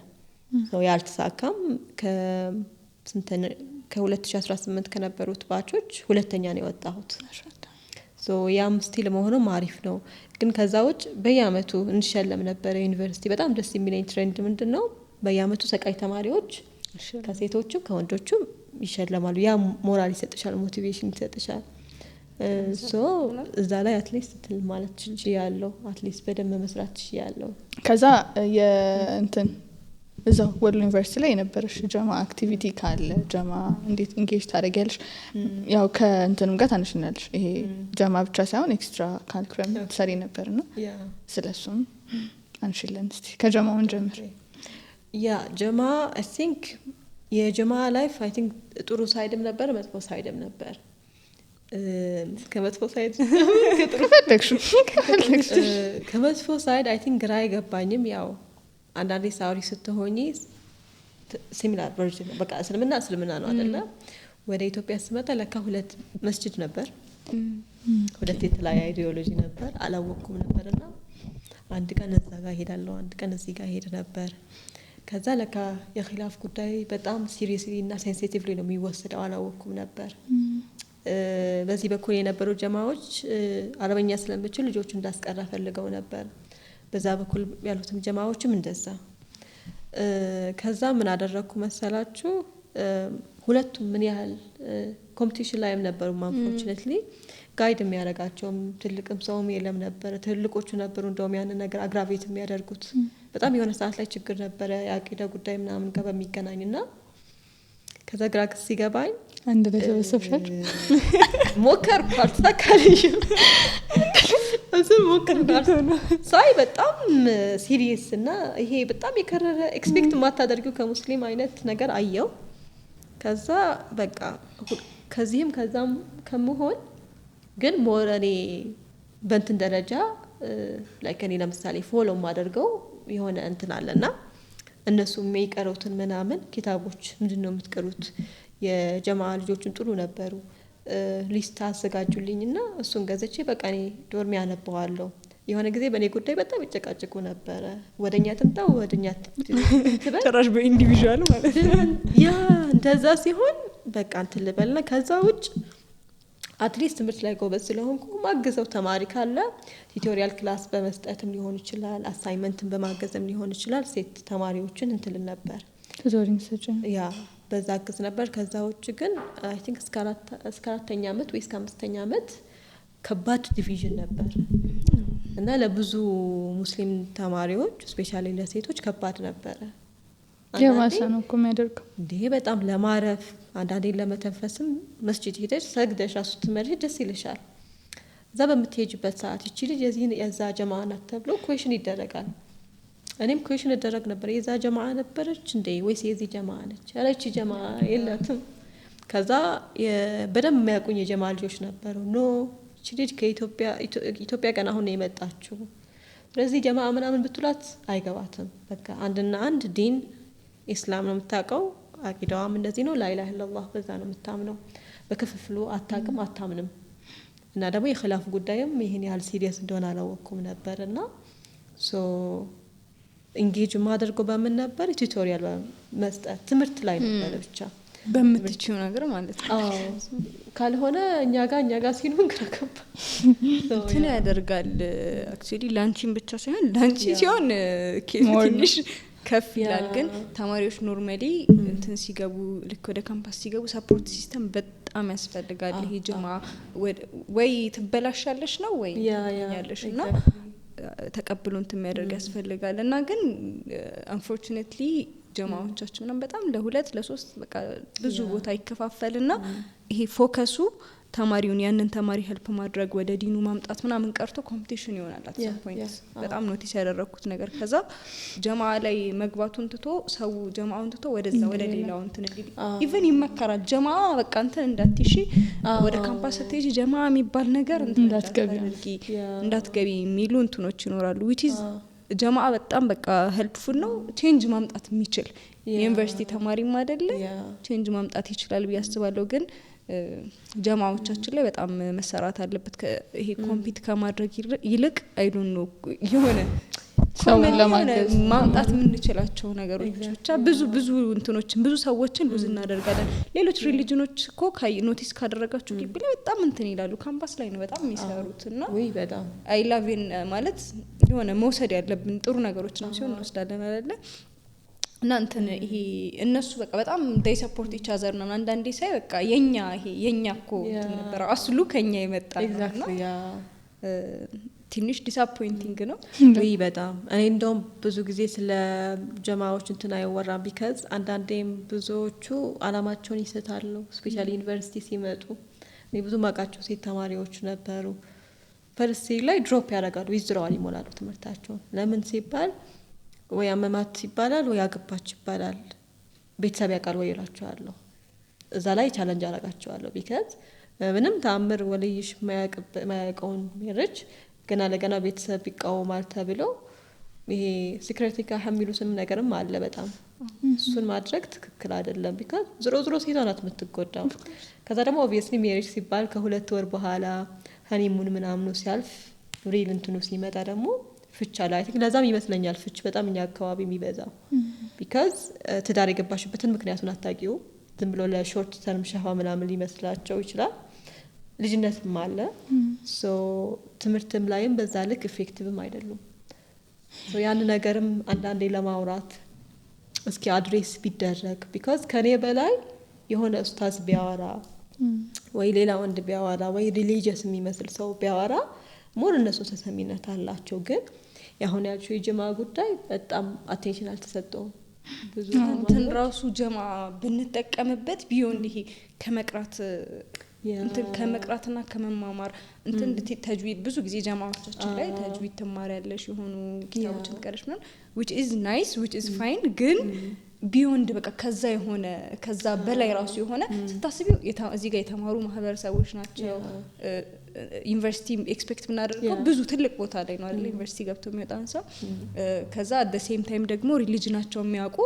ያልተሳካም ከ2018 ከነበሩት ባቾች ሁለተኛ ነው የወጣሁት። ያም ስቲል መሆኑም አሪፍ ነው። ግን ከዛ ውጭ በየአመቱ እንሸለም ነበረ ዩኒቨርሲቲ። በጣም ደስ የሚለኝ ትሬንድ ምንድን ነው? በየአመቱ ሰቃይ ተማሪዎች ከሴቶችም ከወንዶችም ይሸለማሉ። ያ ሞራል ይሰጥሻል፣ ሞቲቬሽን ይሰጥሻል። እዛ ላይ አትሊስት ትል ማለት ችያለሁ፣ አትሊስት በደንብ መስራት ችያለሁ። ከዛ የእንትን እዛው ወሎ ዩኒቨርሲቲ ላይ የነበረሽ ጀማ አክቲቪቲ ካለ ጀማ እንዴት ኢንጌጅ ታደርጊያለሽ? ያው ከእንትንም ጋር ታነሽናለሽ። ይሄ ጀማ ብቻ ሳይሆን ኤክስትራ ካሪኩለም ትሰሪ ነበርና ስለሱም አንሽለን እስቲ። ከጀማውን ጀምር። ያ ጀማ አይ ቲንክ የጀማ ላይፍ አይ ቲንክ ጥሩ ሳይድም ነበር መጥፎ ሳይድም ነበር። ከመጥፎ ሳይድ ከመጥፎ ሳይድ አይ ቲንክ ግራ አይገባኝም። ያው አንዳንዴ ሳውሪ ስትሆኚ ሲሚላር ቨርዥን በቃ እስልምና ነው አይደለ? ወደ ኢትዮጵያ ስመጣ ለካ ሁለት መስጂድ ነበር፣ ሁለት የተለያየ አይዲዮሎጂ ነበር። አላወቅኩም ነበርና አንድ ቀን እዛ ጋር ሄዳለሁ፣ አንድ ቀን እዚህ ጋር ሄድ ነበር። ከዛ ለካ የኺላፍ ጉዳይ በጣም ሲሪየስሊ እና ሴንሲቲቭሊ ነው የሚወሰደው። አላወቅኩም ነበር። በዚህ በኩል የነበሩ ጀማዎች አረበኛ ስለምችል ልጆቹ እንዳስቀራ ፈልገው ነበር። በዛ በኩል ያሉትም ጀማዎችም እንደዛ። ከዛ ምን አደረግኩ መሰላችሁ? ሁለቱም ምን ያህል ኮምፒቲሽን ላይም ነበሩ። አንፎርቹኔትሊ ጋይድ የሚያደርጋቸውም ትልቅም ሰውም የለም ነበር። ትልቆቹ ነበሩ እንደውም ያንን ነገር አግራቬት የሚያደርጉት። በጣም የሆነ ሰዓት ላይ ችግር ነበረ የአቂዳ ጉዳይ ምናምን ጋር በሚገናኝና ከዛ ግራ ሲገባኝ አንድ ላይ ሰበሰብሻል። ሞከርኩ፣ አልተሳካልኝም። እሱን ሞከርኩ ሳይ በጣም ሲሪየስ እና ይሄ በጣም የከረረ ኤክስፔክት የማታደርጊው ከሙስሊም አይነት ነገር አየው። ከዛ በቃ ከዚህም ከዛም ከመሆን ግን ሞረኔ በእንትን ደረጃ ላይክ እኔ ለምሳሌ ፎሎ ማደርገው የሆነ እንትን አለና እነሱ የሚቀሩትን ምናምን ኪታቦች ምንድነው የምትቀሩት? የጀማ ልጆችን ጥሩ ነበሩ። ሊስት አዘጋጁልኝና እሱን ገዘቼ በቃ እኔ ዶርሜ አነበዋለሁ። የሆነ ጊዜ በእኔ ጉዳይ በጣም ይጨቃጭቁ ነበረ። ወደኛ ትምጣው ወደኛ ትበል ጭራሽ በኢንዲቪዥዋል ማለት ያ እንደዛ ሲሆን በቃ እንትን ልበልና ከዛ ውጭ አትሊስት ትምህርት ላይ ጎበዝ ስለሆንኩ ማገዘው ተማሪ ካለ ቲዩቶሪያል ክላስ በመስጠትም ሊሆን ይችላል፣ አሳይመንትን በማገዝም ሊሆን ይችላል። ሴት ተማሪዎችን እንትን ነበር ቱቶሪንግ ሰጪ ያ በዛ አግዝ ነበር። ከዛ ውጭ ግን አይ ቲንክ እስከ 4ኛ ዓመት ወይ እስከ 5ኛ ዓመት ከባድ ዲቪዥን ነበር እና ለብዙ ሙስሊም ተማሪዎች ስፔሻሊ ለሴቶች ከባድ ነበረ። የባሰ ነው እኮ የሚያደርገው እንዴ በጣም ለማረፍ አንዳንዴ ለመተንፈስም መስጂድ ሄደሽ ሰግደሽ ራሱ ስትመለሽ ደስ ይልሻል። እዛ በምትሄጅበት ሰዓት እቺ ልጅ የዛ ጀማዓ ናት ተብሎ ኩዌሽን ይደረጋል። እኔም ኩዌሽን እደረግ ነበር፣ የዛ ጀማዓ ነበረች እንዴ ወይስ የዚህ ጀማዓ ነች? ኧረ እቺ ጀማዓ የላትም። ከዛ በደንብ የሚያውቁኝ የጀማዓ ልጆች ነበሩ። ኖ እቺ ልጅ ከኢትዮጵያ ቀን አሁን ነው የመጣችው፣ ስለዚህ ጀማዓ ምናምን ብትላት አይገባትም። በቃ አንድና አንድ ዲን ኢስላም ነው የምታውቀው፣ አቂዳዋም እንደዚህ ነው፣ ላኢላሀ ኢላላህ በዛ ነው የምታምነው። በክፍፍሉ አታውቅም አታምንም። እና ደግሞ የኺላፍ ጉዳይም ይሄን ያህል ሲሪየስ እንደሆነ አላወቅኩም ነበርና ሶ ኢንጌጅ ማድረግ በምን ነበር ቱቶሪያል መስጠት ትምህርት ላይ ነበር ብቻ በምትችው ነገር ማለት ነው። ካልሆነ እኛ ጋር ሲሉ እንከራከባ እንትን ያደርጋል። አክቹሊ ላንቺን ብቻ ሳይሆን ላንቺ ሲሆን ትንሽ ከፍ ይላል። ግን ተማሪዎች ኖርማሊ እንትን ሲገቡ ልክ ወደ ካምፓስ ሲገቡ ሰፖርት ሲስተም በጣም ያስፈልጋል። ይሄ ጀማ ወይ ትበላሻለሽ ነው ወይ ያለሽ እና ተቀብሎ እንትን የሚያደርግ ያስፈልጋል። እና ግን አንፎርቹኔትሊ ጀማዎቻችን በጣም ለሁለት ለሶስት በቃ ብዙ ቦታ ይከፋፈልና ይሄ ፎከሱ ተማሪውን ያንን ተማሪ ሄልፕ ማድረግ ወደ ዲኑ ማምጣት ምናምን ቀርቶ ኮምፒቲሽን ይሆናል። አት ሰም ፖይንት በጣም ኖቲስ ያደረኩት ነገር ከዛ ጀማዓ ላይ መግባቱን ትቶ ሰው ጀማዓውን ትቶ ወደዛ ወደ ሌላው እንትን ኢቭን ይመከራል። ጀማዓ በቃ እንትን እንዳትሺ ወደ ካምፓስ ስትሄጂ ጀማዓ የሚባል ነገር እንዳትገቢ የሚሉ እንትኖች ይኖራሉ። which is ጀማዓ በጣም በቃ ሄልፕፉል ነው። ቼንጅ ማምጣት የሚችል የዩኒቨርሲቲ ተማሪም አይደለ ቼንጅ ማምጣት ይችላል ብዬ አስባለሁ። ግን ጀማዓዎቻችን ላይ በጣም መሰራት አለበት። ይሄ ኮምፒት ከማድረግ ይልቅ አይ ዶንት ኖ የሆነ ሰው ለማገዝ ማምጣት የምንችላቸው ነገሮች ብቻ ብዙ እንትኖችን ብዙ ሰዎችን ሉዝ እናደርጋለን። ሌሎች ሪሊጅኖች እኮ ኖቲስ ካደረጋችሁ ግቢ ላይ በጣም እንትን ይላሉ። ካምፓስ ላይ ነው በጣም የሚሰሩት እና ወይ በጣም አይ ላቭን ማለት የሆነ መውሰድ ያለብን ጥሩ ነገሮች ነው ሲሆን እንወስዳለን አይደለ እና እንትን ይሄ እነሱ በቃ በጣም they support each other ነው። አንዳንዴ ሳይ በቃ የኛ እኮ ነበር አስሉ ከኛ የመጣ ነው እና ትንሽ ዲስአፖይንቲንግ ነው ወይ በጣም። እኔ እንደውም ብዙ ጊዜ ስለ ጀማዓዎች እንትን አይወራም ቢካዝ አንዳንዴም ብዙዎቹ አላማቸውን ይስታሉ። ስፔሻሊ ዩኒቨርሲቲ ሲመጡ እኔ ብዙ ማቃቸው ሴት ተማሪዎች ነበሩ። ፈርስት ላይ ድሮፕ ያደርጋሉ፣ ዊዝድሮዋል ይሞላሉ ትምህርታቸውን። ለምን ሲባል ወይ አመማት ይባላል ወይ አገባች ይባላል፣ ቤተሰብ ያውቃል ወይ ይላቸዋለሁ። እዛ ላይ ቻሌንጅ አደርጋቸዋለሁ ቢካዝ ምንም ተአምር ወልይሽ ማያውቀውን ሜሬጅ ገና ለገና ቤተሰብ ይቃወማል ተብሎ ይሄ ሲክሬቲካ የሚሉትም ነገርም አለ በጣም እሱን ማድረግ ትክክል አይደለም። ቢካዝ ዝሮ ሴቷ ናት የምትጎዳው። ከዛ ደግሞ ኦብቪየስሊ ሜሬጅ ሲባል ከ2 ወር በኋላ ሀኒሙን ምናምኑ ሲያልፍ ሪል እንትኑ ሲመጣ ደግሞ ፍቻ ላይ ለዛም ይመስለኛል ፍች በጣም እኛ አካባቢ የሚበዛው ቢካዝ ትዳር የገባሽበትን ምክንያቱን አታውቂው። ዝም ብሎ ለሾርት ተርም ሸሃዋ ምናምን ሊመስላቸው ይችላል። ልጅነትም አለ ሶ ትምህርትም ላይም በዛ ልክ ኢፌክቲቭም አይደሉም። ሶ ያን ነገርም አንዳንዴ ለማውራት እስኪ አድሬስ ቢደረግ ቢካዝ ከኔ በላይ የሆነ ኡስታዝ ቢያወራ ወይ ሌላ ወንድ ቢያወራ ወይ ሪሊጂየስ የሚመስል ሰው ቢያወራ ሞር እነሱ ተሰሚነት አላቸው። ግን ያሁን ያልሽው የጀማዓ ጉዳይ በጣም አቴንሽን አልተሰጠውም። ብዙ እንትን ራሱ ጀማዓ ብንጠቀምበት ቢዮንድ ይሄ ከመቅራት እንትን ከመቅራትና ከመማማር እንትን ተጅዊድ ብዙ ጊዜ ጀማዓዎቻችን ላይ ተጅዊድ ትማሪያለሽ የሆኑ ኪታቦችን ትቀርሽ ምናምን which is nice which is fine ግን ቢዮንድ በቃ ከዛ በላይ ራሱ የሆነ ስታስቢው እዚህ ጋር የተማሩ ማህበረሰቦች ናቸው። ዩኒቨርሲቲ ኤክስፔክት ብናደርገው ብዙ ትልቅ ቦታ ላይ ነው አይደል ዩኒቨርሲቲ ገብቶ የሚወጣን ሰው ከዛ at the same time ደግሞ ሪሊጅናቸው የሚያውቁ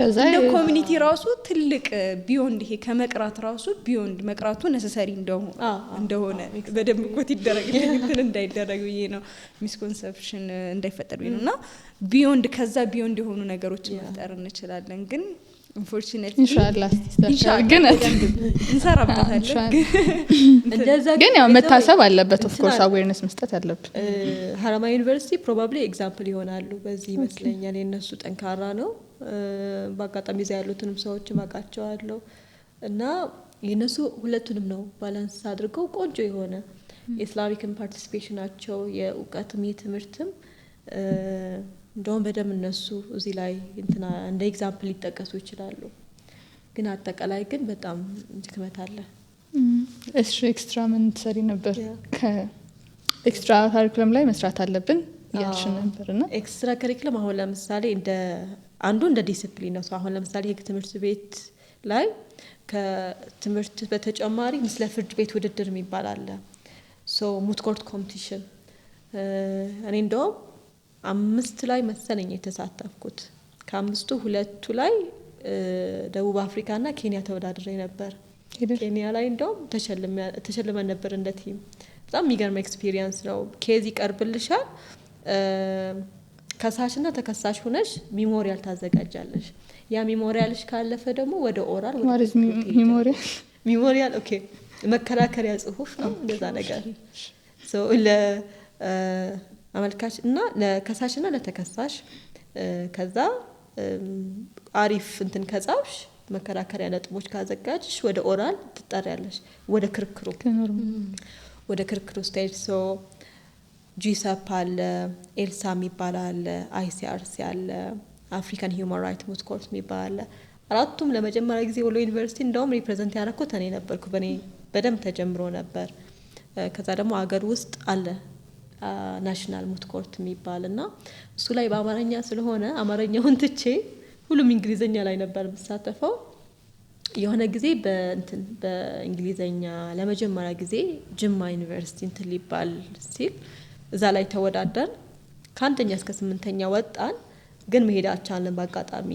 እንደ ኮሚኒቲ ራሱ ትልቅ ቢዮንድ ይሄ ከመቅራት ራሱ ቢዮንድ መቅራቱ ነሰሰሪ እንደሆነ በደንብ ኮት ይደረግልኝ እንትን እንዳይደረግ ብዬ ነው ሚስኮንሰፕሽን እንዳይፈጠር ብዬ ነውና ቢዮንድ ከዛ ቢዮንድ የሆኑ ነገሮች መፍጠር እንችላለን። ግን unfortunately ኢንሻአላህ ሲስተር ግን እንሰራበታለን። እንደዛ ግን ያው መታሰብ አለበት ኦፍ ኮርስ አዌርነስ መስጠት አለበት። ሀረማያ ዩኒቨርሲቲ ፕሮባብሊ ኤግዛምፕል ይሆናሉ በዚህ ይመስለኛል። የነሱ ጠንካራ ነው። በአጋጣሚ እዛ ያሉትንም ሰዎች ማቃቸዋለሁ እና የነሱ ሁለቱንም ነው ባላንስ አድርገው ቆንጆ የሆነ የኢስላሚክን ፓርቲሲፔሽናቸው የእውቀትም የትምህርትም እንደውም በደም እነሱ እዚህ ላይ እንትና እንደ ኤግዛምፕል ሊጠቀሱ ይችላሉ። ግን አጠቃላይ ግን በጣም ድክመት አለ። እሺ ኤክስትራ ምን ትሰሪ ነበር? ከኤክስትራ ካሪኩለም ላይ መስራት አለብን ያልሽ ነበርና ኤክስትራ ካሪኩለም አሁን ለምሳሌ እንደ አንዱ እንደ ዲሲፕሊን ነው። አሁን ለምሳሌ ህግ ትምህርት ቤት ላይ ከትምህርት በተጨማሪ ምስለ ፍርድ ቤት ውድድር የሚባል አለ። ሶ ሙት ኮርት ኮምፒቲሽን እኔ እንደውም 5 ላይ መሰለኝ የተሳተፍኩት። ከ5ቱ 2ቱ ላይ ደቡብ አፍሪካና ኬንያ ተወዳድሬ ነበር። ኬንያ ላይ እንደውም ተሸልመን ነበር እንደ ቲም። በጣም የሚገርም ኤክስፒሪየንስ ነው። ኬዝ ይቀርብልሻል። ከሳሽና ተከሳሽ ሆነሽ ሚሞሪያል ታዘጋጃለሽ። ያ ሚሞሪያልሽ ካለፈ ደግሞ ወደ ኦራል ማለት ሚሞሪያል ኦኬ መከራከሪያ ጽሁፍ ነው እንደዛ ነገር ሶ አመልካች እና ለከሳሽና ለተከሳሽ ከዛ አሪፍ እንትን ከጻፍሽ መከራከሪያ ነጥቦች ካዘጋጅሽ ወደ ኦራል ትጠሪያለሽ። ወደ ክርክሩ ስቴጅ ሶ ጂሳፕ አለ፣ ኤልሳ የሚባል አለ፣ አይሲአርሲ አለ፣ አፍሪካን ሂውማን ራይት ሙት ኮርት የሚባል አለ። አራቱም ለመጀመሪያ ጊዜ ወሎ ዩኒቨርሲቲ እንደውም ሪፕሬዘንት ያደረኩት እኔ ነበርኩ። በእኔ በደንብ ተጀምሮ ነበር። ከዛ ደግሞ አገር ውስጥ አለ ናሽናል ሙት ኮርት የሚባል እና እሱ ላይ በአማርኛ ስለሆነ አማርኛውን ትቼ ሁሉም እንግሊዘኛ ላይ ነበር የምሳተፈው። የሆነ ጊዜ በእንግሊዘኛ ለመጀመሪያ ጊዜ ጅማ ዩኒቨርሲቲ እንትን ሊባል ሲል እዛ ላይ ተወዳደር። ከአንደኛ እስከ 8ኛ ወጣን፣ ግን መሄድ አልቻልንም። በአጋጣሚ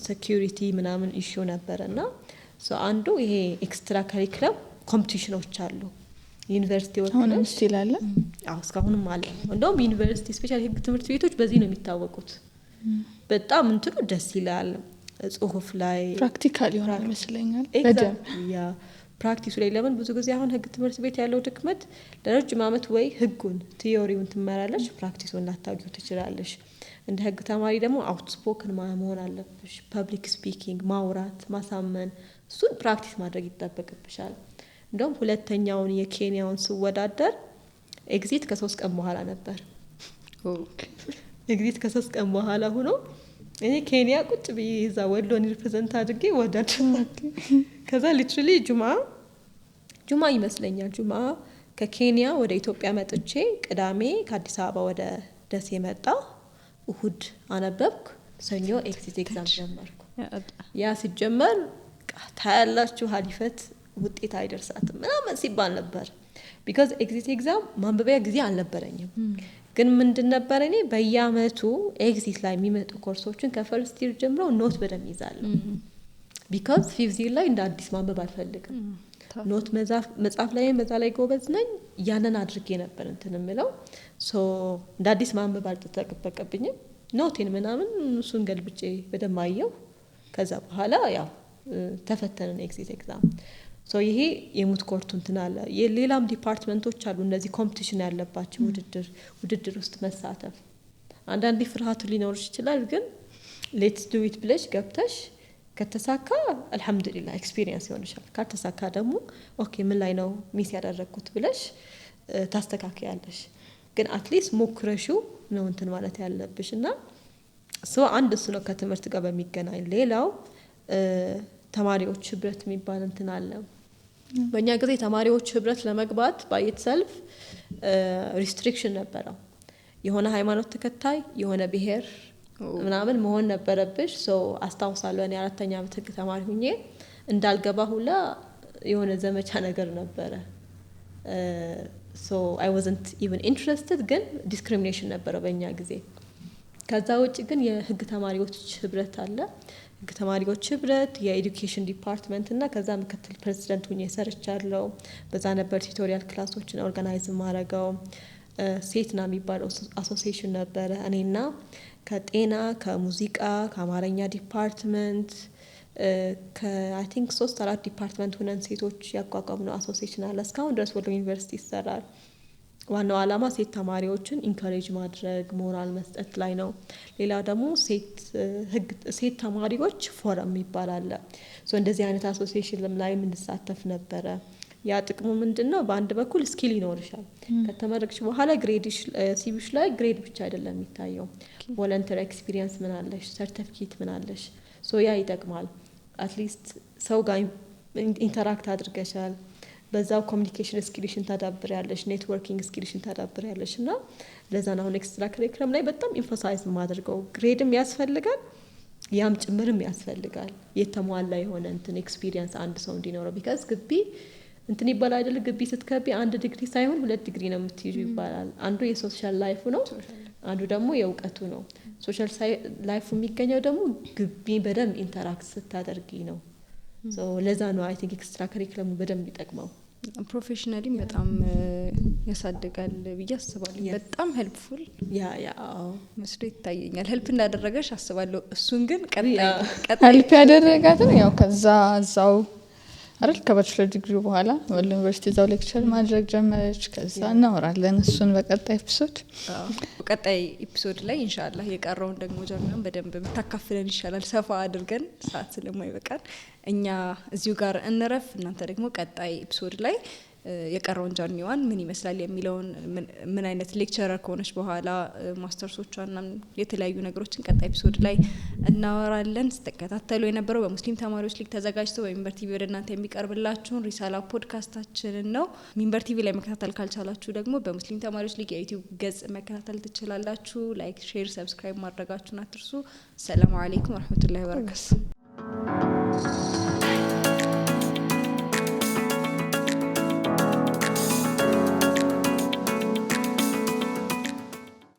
ሴኩሪቲ ምናምን ኢሹ ነበርና አንዱ ይሄ ኤክስትራ ካሪኩለም ኮምፒቲሽኖች አሉ ዩኒቨርሲቲ ወጥተው አሁንም ስቲል አለ። አዎ እስካሁንም አለ። እንደውም ዩኒቨርሲቲ ስፔሻሊ ህግ ትምህርት ቤቶች በዚህ ነው የሚታወቁት። በጣም እንትኑ ደስ ይላል። ጽሁፍ ላይ ፕራክቲካል ይሆናል ይመስለኛል። ያ ፕራክቲሱ ላይ ለምን ብዙ ጊዜ አሁን ህግ ትምህርት ቤት ያለው ድክመት ለረጅም ዓመት ወይ ህጉን ቲዮሪውን ትማራለሽ፣ ፕራክቲሱን ላታውቂው ትችላለሽ። እንደ ህግ ተማሪ ደግሞ አውትስፖክን መሆን አለብሽ። ፐብሊክ ስፒኪንግ፣ ማውራት፣ ማሳመን፣ እሱን ፕራክቲስ ማድረግ ይጠበቅብሻል። እንደውም ሁለተኛውን የኬንያውን ስወዳደር ኤግዚት ከ3 ቀን በኋላ ነበር። ኤግዚት ከ3 ቀን በኋላ ሆኖ እኔ ኬንያ ቁጭ ብዬ እዛ ወሎን ሪፕሬዘንት አድርጌ ወዳደርኩ። ከዛ ሊትራሊ ጁማ ይመስለኛል ጁማ ከኬንያ ወደ ኢትዮጵያ መጥቼ ቅዳሜ ከአዲስ አበባ ወደ ደሴ መጣ። እሁድ አነበብኩ። ሰኞ ኤግዚት ኤግዛም ጀመርኩ። ያ ሲጀመር ታያላችሁ ሀሊፈት ውጤት አይደርሳትም ምናምን ሲባል ነበር። ቢካዝ ኤግዚት ኤግዛም ማንበቢያ ጊዜ አልነበረኝም። ግን ምንድን ነበር እኔ በየአመቱ ኤግዚት ላይ የሚመጡ ኮርሶችን ከፈርስት ይር ጀምሮ ኖት በደንብ ይዛለሁ። ቢካዝ ፊፍዝ ይር ላይ እንደ አዲስ ማንበብ አልፈልግም። ኖት መጻፍ ላይ በዛ ላይ ጎበዝ ነኝ። ያንን አድርጌ ነበር እንትን የምለው። ሶ እንደ አዲስ ማንበብ አልተጠበቀብኝም። ኖቴን ምናምን እሱን ገልብጬ በደንብ አየሁ። ከዛ በኋላ ያው ተፈተንን ኤግዚት ኤግዛም። ሶ ይሄ የሙት ኮርቱ እንትን አለ። የሌላም ዲፓርትመንቶች አሉ እነዚህ ኮምፒቲሽን ያለባቸው ውድድር ውስጥ መሳተፍ። አንዳንዴ ፍርሃቱ ሊኖርሽ ይችላል። ግን ሌትስ ዱ ኢት ብለሽ ገብተሽ ከተሳካ አልহামዱሊላህ ኤክስፒሪየንስ ይሆንሻል። ካልተሳካ ደግሞ ኦኬ ምን ላይ ነው ሚስ ያደረኩት ብለሽ ታስተካክያለሽ። ግን አትሊስት ሞክረሽው ነው እንትን ማለት ያለብሽ እና ሶ አንድ እሱ ነው ከትምህርት ጋር በሚገናኝ። ሌላው ተማሪዎች ህብረት የሚባል እንትን አለ። በእኛ ጊዜ ተማሪዎች ህብረት ለመግባት ባይት ሰልፍ ሪስትሪክሽን ነበረው። የሆነ ሃይማኖት ተከታይ የሆነ ብሔር ምናምን መሆን ነበረብሽ። ሶ አስታውሳለሁ እኔ 4ኛ ዓመት ህግ ተማሪ ሆኜ እንዳልገባ ሁላ የሆነ ዘመቻ ነገር ነበረ። ሶ አይ ዋዝንት ኢቭን ኢንትረስትድ። ግን ዲስክሪሚኔሽን ነበረ በእኛ ጊዜ። ከዛ ውጭ ግን የህግ ተማሪዎች ህብረት አለ። ህግ ተማሪዎች ህብረት የኤዱኬሽን ዲፓርትመንት እና ከዛ ምክትል ፕሬዚደንት ሆኜ ሰርቻለሁ። በዛ ነበር ቲዩቶሪያል ክላሶችን ኦርጋናይዝ ማድረገው። ሴትና የሚባለው አሶሲዬሽን ነበረ። እኔና ከጤና ከሙዚቃ ከአማርኛ ዲፓርትመንት ከአይ ቲንክ 3-4 ዲፓርትመንት ሆነን ሴቶች ያቋቋምነው አሶሲዬሽን አለ። እስካሁን ድረስ ወሎ ዩኒቨርሲቲ ይሰራል። ዋናው ዓላማ ሴት ተማሪዎችን ኢንካሬጅ ማድረግ ሞራል መስጠት ላይ ነው። ሌላ ደግሞ ሴት ተማሪዎች ፎረም ይባላል። እንደዚህ አይነት አሶሲዬሽን ላይ የምንሳተፍ ነበረ። ያ ጥቅሙ ምንድነው? በአንድ በኩል ስኪል ይኖርሻል። ከተመረቅሽ በኋላ ግሬድሽ ሲቪሽ ላይ ግሬድ ብቻ አይደለም የሚታየው። ቮለንተሪ ኤክስፒሪየንስ ምን አለሽ፣ ሰርቲፊኬት ምን አለሽ። ያ ይጠቅማል። አትሊስት ሰው ጋር ኢንተራክት አድርገሻል። በዛው ኮሚኒኬሽን ስኪልሽን ታዳብሪያለሽ፣ ኔትወርኪንግ ስኪልሽን ታዳብሪያለሽ። እና ለዛ ነው አሁን ኤክስትራ ከሪኩለም ላይ በጣም ኢንፎሳይዝ የማደርገው። ግሬድም ያስፈልጋል፣ ያም ጭምርም ያስፈልጋል። የተሟላ የሆነ እንትን ኤክስፒሪየንስ አንድ ሰው እንዲኖረው። ቢካዝ ግቢ እንትን ይባላል አይደል? ግቢ ስትገቢ 1 ዲግሪ ሳይሆን 2 ዲግሪ ነው የምትይዙ ይባላል። አንዱ የሶሻል ላይፉ ነው፣ አንዱ ደግሞ የእውቀቱ ነው። ሶሻል ላይፉ የሚገኘው ደግሞ ግቢ በደንብ ኢንተራክት ስታደርጊ ነው። ለዛ ነው አይ ቲንክ ኤክስትራ ከሪኩለሙ በደንብ ይጠቅመው። ፕሮፌሽናሊም በጣም ያሳድጋል ብዬ አስባለሁ። በጣም ሄልፕፉል መስሎ ይታየኛል። ሄልፕ እንዳደረገሽ አስባለሁ። እሱን ግን ቀጣይ ሄልፕ ያደረጋትን ያው ከዛ እዛው አይደል ከባችለር ዲግሪ በኋላ ወሎ ዩኒቨርሲቲ እዛው ሌክቸር ማድረግ ጀመረች። ከዛ እናወራለን እሱን በቀጣይ ኤፒሶድ ላይ ኢንሻአላህ። የቀረውን ደግሞ ጀምረን በደንብ ብታካፍለን ይሻላል፣ ሰፋ አድርገን ሰዓት ስለማይበቃን እኛ እዚሁ ጋር እንረፍ። እናንተ ደግሞ ቀጣይ ኤፒሶድ ላይ የቀረውን ጃርኒዋን ምን ይመስላል የሚለውን ምን አይነት ሌክቸረር ከሆነች በኋላ ማስተርሶቿና የተለያዩ ነገሮችን ቀጣይ ኤፒሶድ ላይ እናወራለን። ስተከታተሉ የነበረው በሙስሊም ተማሪዎች ሊግ ተዘጋጅቶ በሚንበር ቲቪ ወደ እናንተ የሚቀርብላችሁን ሪሳላ ፖድካስታችንን ነው። ሚንበር ቲቪ ላይ መከታተል ካልቻላችሁ ደግሞ በሙስሊም ተማሪዎች ሊግ የዩቲዩብ ገጽ መከታተል ትችላላችሁ። ላይክ፣ ሼር፣ ሰብስክራይብ ማድረጋችሁን አትርሱ። ሰላም አለይኩም ወራህመቱላሂ ወበረካቱ።